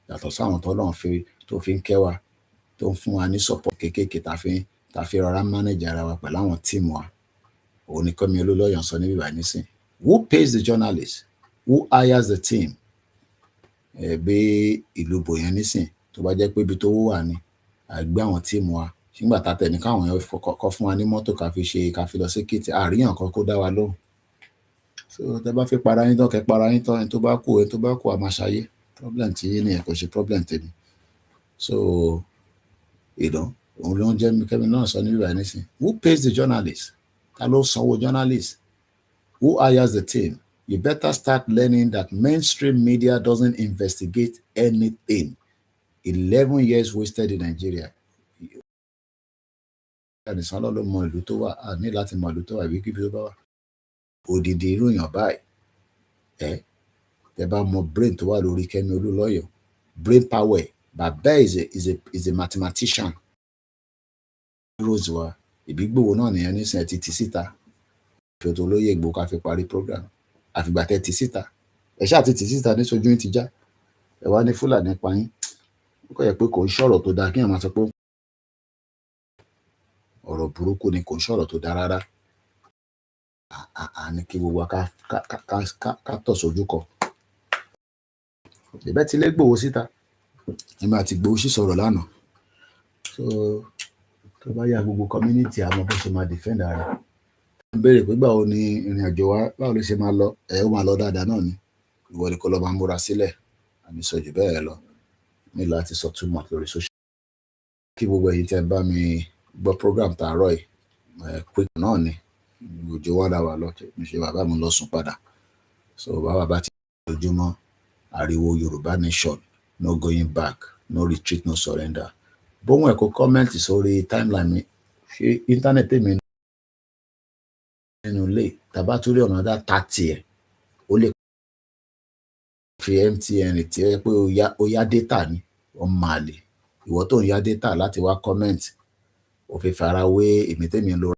Yàtọ̀ sáwọn tọ́lọ́run tó fi ń kẹ́ wa, tó ń fún wa ní support kéékèèké ta fi rọra manage ara wa pẹ̀lú àwọn tíìmù wa. Òun ni Koikimedia Olúlọ́yọ̀ sọ níbí báyìí nísìn. Who pays the journalists? Who hires the team? Bí ìlú bòyẹn nísìn tó bá jẹ́ pé ibi tó wà ní àgbé àwọn tíìmù wa nígbà tá tẹ̀ ní káwọn èèyàn kọ́kọ́ fún wa ní mọ́tò ká fi lọ sí Èkìtì àríyàn kan kó dá wa lóhùn. So tẹ bá fi para yín tán kẹ para yín tán ẹni tó bá kú a máa ṣayé. Problem tí yín nìyẹn kò ṣe problem tèmi. So òun ló ń jẹ́ Koikimedia náà sọ níbí báyìí nísìn. Who pays the journalists? Ta ló sanwó journalists? Who hires the team? You better start learning that mainstream media doesn't investigate anything. 11 years wasted in Nigeria. Àdìsán ló mọ ìlú tó wà, a ní láti mọ ìlú tó wà, ibi tó bá wà. Òdìdí ìròyìn báyìí. Tẹ bá mọ brain tó wà lórí Koikimedia Olúlọ́yọ̀. Brain power. Bàbá is a mathematician. Rose wa, ìbígbòho náà nìyẹn nísìn ti síta. Fi tó lóye Ìgbòho ká fi parí program. Àfìgbà tẹ́ ti síta. Ẹ ṣáà ti síta ní sojú yín ti já. Ẹ wá ní Fúlàní pa yín. Ó kọ́ yẹ pé kò ń ṣọ̀rọ̀ tó dáa kí èèyàn máa sọ pé ọ̀rọ̀ burúkú ni kò ń ṣọ̀rọ̀ tó dáa rárá. Ní kí gbogbo wa ká tọ̀ sójú kọ. Ìbẹ́ ti lé Ìgbòho síta. Èmi àti Ìgbòho sì sọ̀rọ̀ lánàá. So tó bá yá gbogbo community àmọ́ bó ṣe máa defend ara. Béèrè pé báwo ni ìrìn àjò wa báwo ló ṣe máa lọ? Ó máa lọ dáadáa náà ni. Ìwọ ni kó lọ máa múra sílẹ̀. Àmì sọ jù bẹ́ẹ̀ lọ. Ní láti sọ too much lórí social. Kí gbogbo ẹ̀yin tẹ́ bá mi gbọ́ program tààrọ̀ yìí. Quick náà ni. Òjò wá dá wa lọ. Mi ṣe bàbá mi lọ sùn padà. So bàbá ti lójúmọ́ ariwo Yorùbá nation. No going back. No retreat, no surrender. Bóhùn ẹ̀kọ́ comment sórí timeline mi. Ṣé internet mi nínú ilé tàbá tún rí ọ̀nà dá 30 ẹ̀ ó lè fi MTN tí ó yẹ pé ó yá data ni wọ́n máa lè ìwọ tó ń yá data láti wá comment ó fi fara wé èmi tèmi ń lo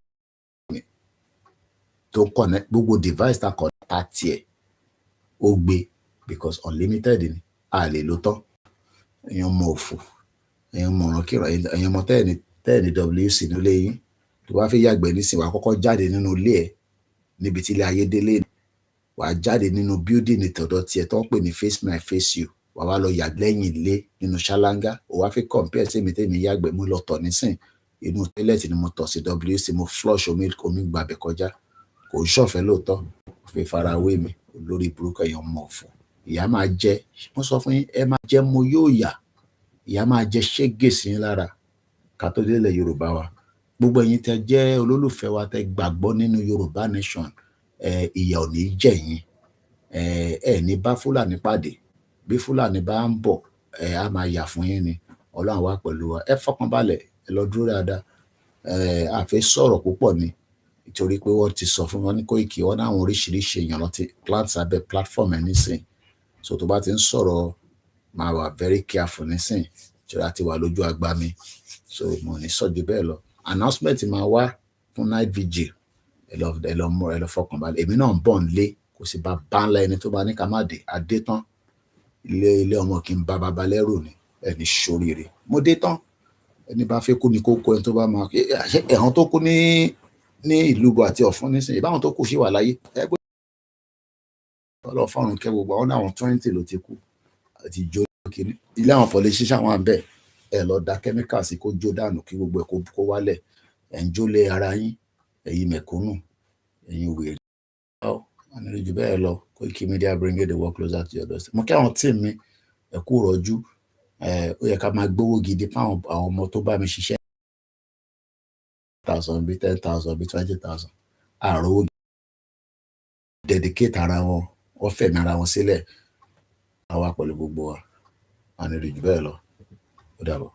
tó connect gbogbo device tá connect 30 ẹ̀ ó gbé because unlimited ni a lè lò tán èèyàn mọ òfò èèyàn mọ ọ̀ràn kíra èèyàn mọ tẹ́ẹ̀ni WC nílé yín tó bá fi yàgbẹ́ nísìnyí wàá kọ́kọ́ jáde nínú ilé ẹ̀ níbi tí ilé ayé délé wàá jáde nínú building ìtọ̀dọ̀ tiẹ̀ tó ń pè ní face me I face you wàá wá lọ yàgbẹ́ lẹ́yìn ilé nínú ṣáláńgá ó wá fi compare sí mi tèmi yàgbẹ́ mo lọ tọ̀ nísìn inú toilet ni mo tọ̀ sí WC mo flush omi gbàbẹ̀ kọjá kò ń ṣọ̀fẹ́ lóòótọ́ kò fi fara wé mi lórí burúkú èèyàn mọ̀ ọ̀fọ̀ ìyá máa jẹ mo sọ fún yín ẹ máa jẹ mo yóò yà ìyá máa jẹ ṣégè sí yín lára ká tó délẹ̀ Yorùbá wa gbogbo ẹ̀yin tẹ́ jẹ́ olólùfẹ́ wa tẹ́ gbàgbọ́ nínú Yorùbá nation ìyà ò ní jẹ yín ní bá Fúlàní pàdé bí Fúlàní bá ń bọ̀ á máa yà fún yín ni Ọlọ́run wà pẹ̀lú wa ẹ fọkàn balẹ̀ ẹ lọ dúró dáadáa àfẹ́ sọ̀rọ̀ púpọ̀ ni nítorí pé wọ́n ti sọ fún wọn ní Koiki wọn náà àwọn oríṣiríṣi èèyàn lọ ti plant sábẹ́ platform ẹ̀ nísìn so tó bá ti ń sọ̀rọ̀ máa wà very careful nísìn tí wọ́n ti wà lójú àgbà mi so mo ní sọ́jú bẹ́ẹ̀ lọ announcement máa wá fún night vigil ẹ lọ fọkàn balẹ̀ èmi náà ń bọ̀ nílé kò sì bá ńlá ẹni tó bá ní ká má dé adé tán ilé ọmọ kì í bá baba lẹ́rù ni ẹni ṣoríire mo dé tán ẹni bá fẹ́ kú ni kó kó ẹni tó bá máa ẹ̀hán tó kú ní ìlú àti Ọ̀fun nísìnyí báwọn tó kù sí wà láyé ẹgbẹ́ ọlọ́fọ́run kẹ́ gbogbo àwọn 20 ló ti kú àti jó kìíní ilé àwọn politician wà bẹ́ẹ̀ ẹ lọ da kẹ́míkà sí kó jó dànù kí gbogbo ẹ̀ kó wálẹ̀ ẹ̀ ń jólé ara yín ẹ̀yin mẹ̀kúnnù ẹ̀yin wèrè. Àní lójú bẹ́ẹ̀ lọ, Koikimedia bringing the work closer to your doorstep. Mo kí àwọn tíì mi ẹ kú rọ́jú, ó yẹ ká máa gbówó gidi fáwọn àwọn ọmọ tó bá mi ṣiṣẹ́ 1,000 bí 10,000 bí 20,000 àrò dedicate ara wọn, wọ́n fẹ̀mí ara wọn sílẹ̀ àwa pẹ̀lú gbogbo wa. Àní lójú bẹ́ẹ̀ lọ, ó dàbọ̀.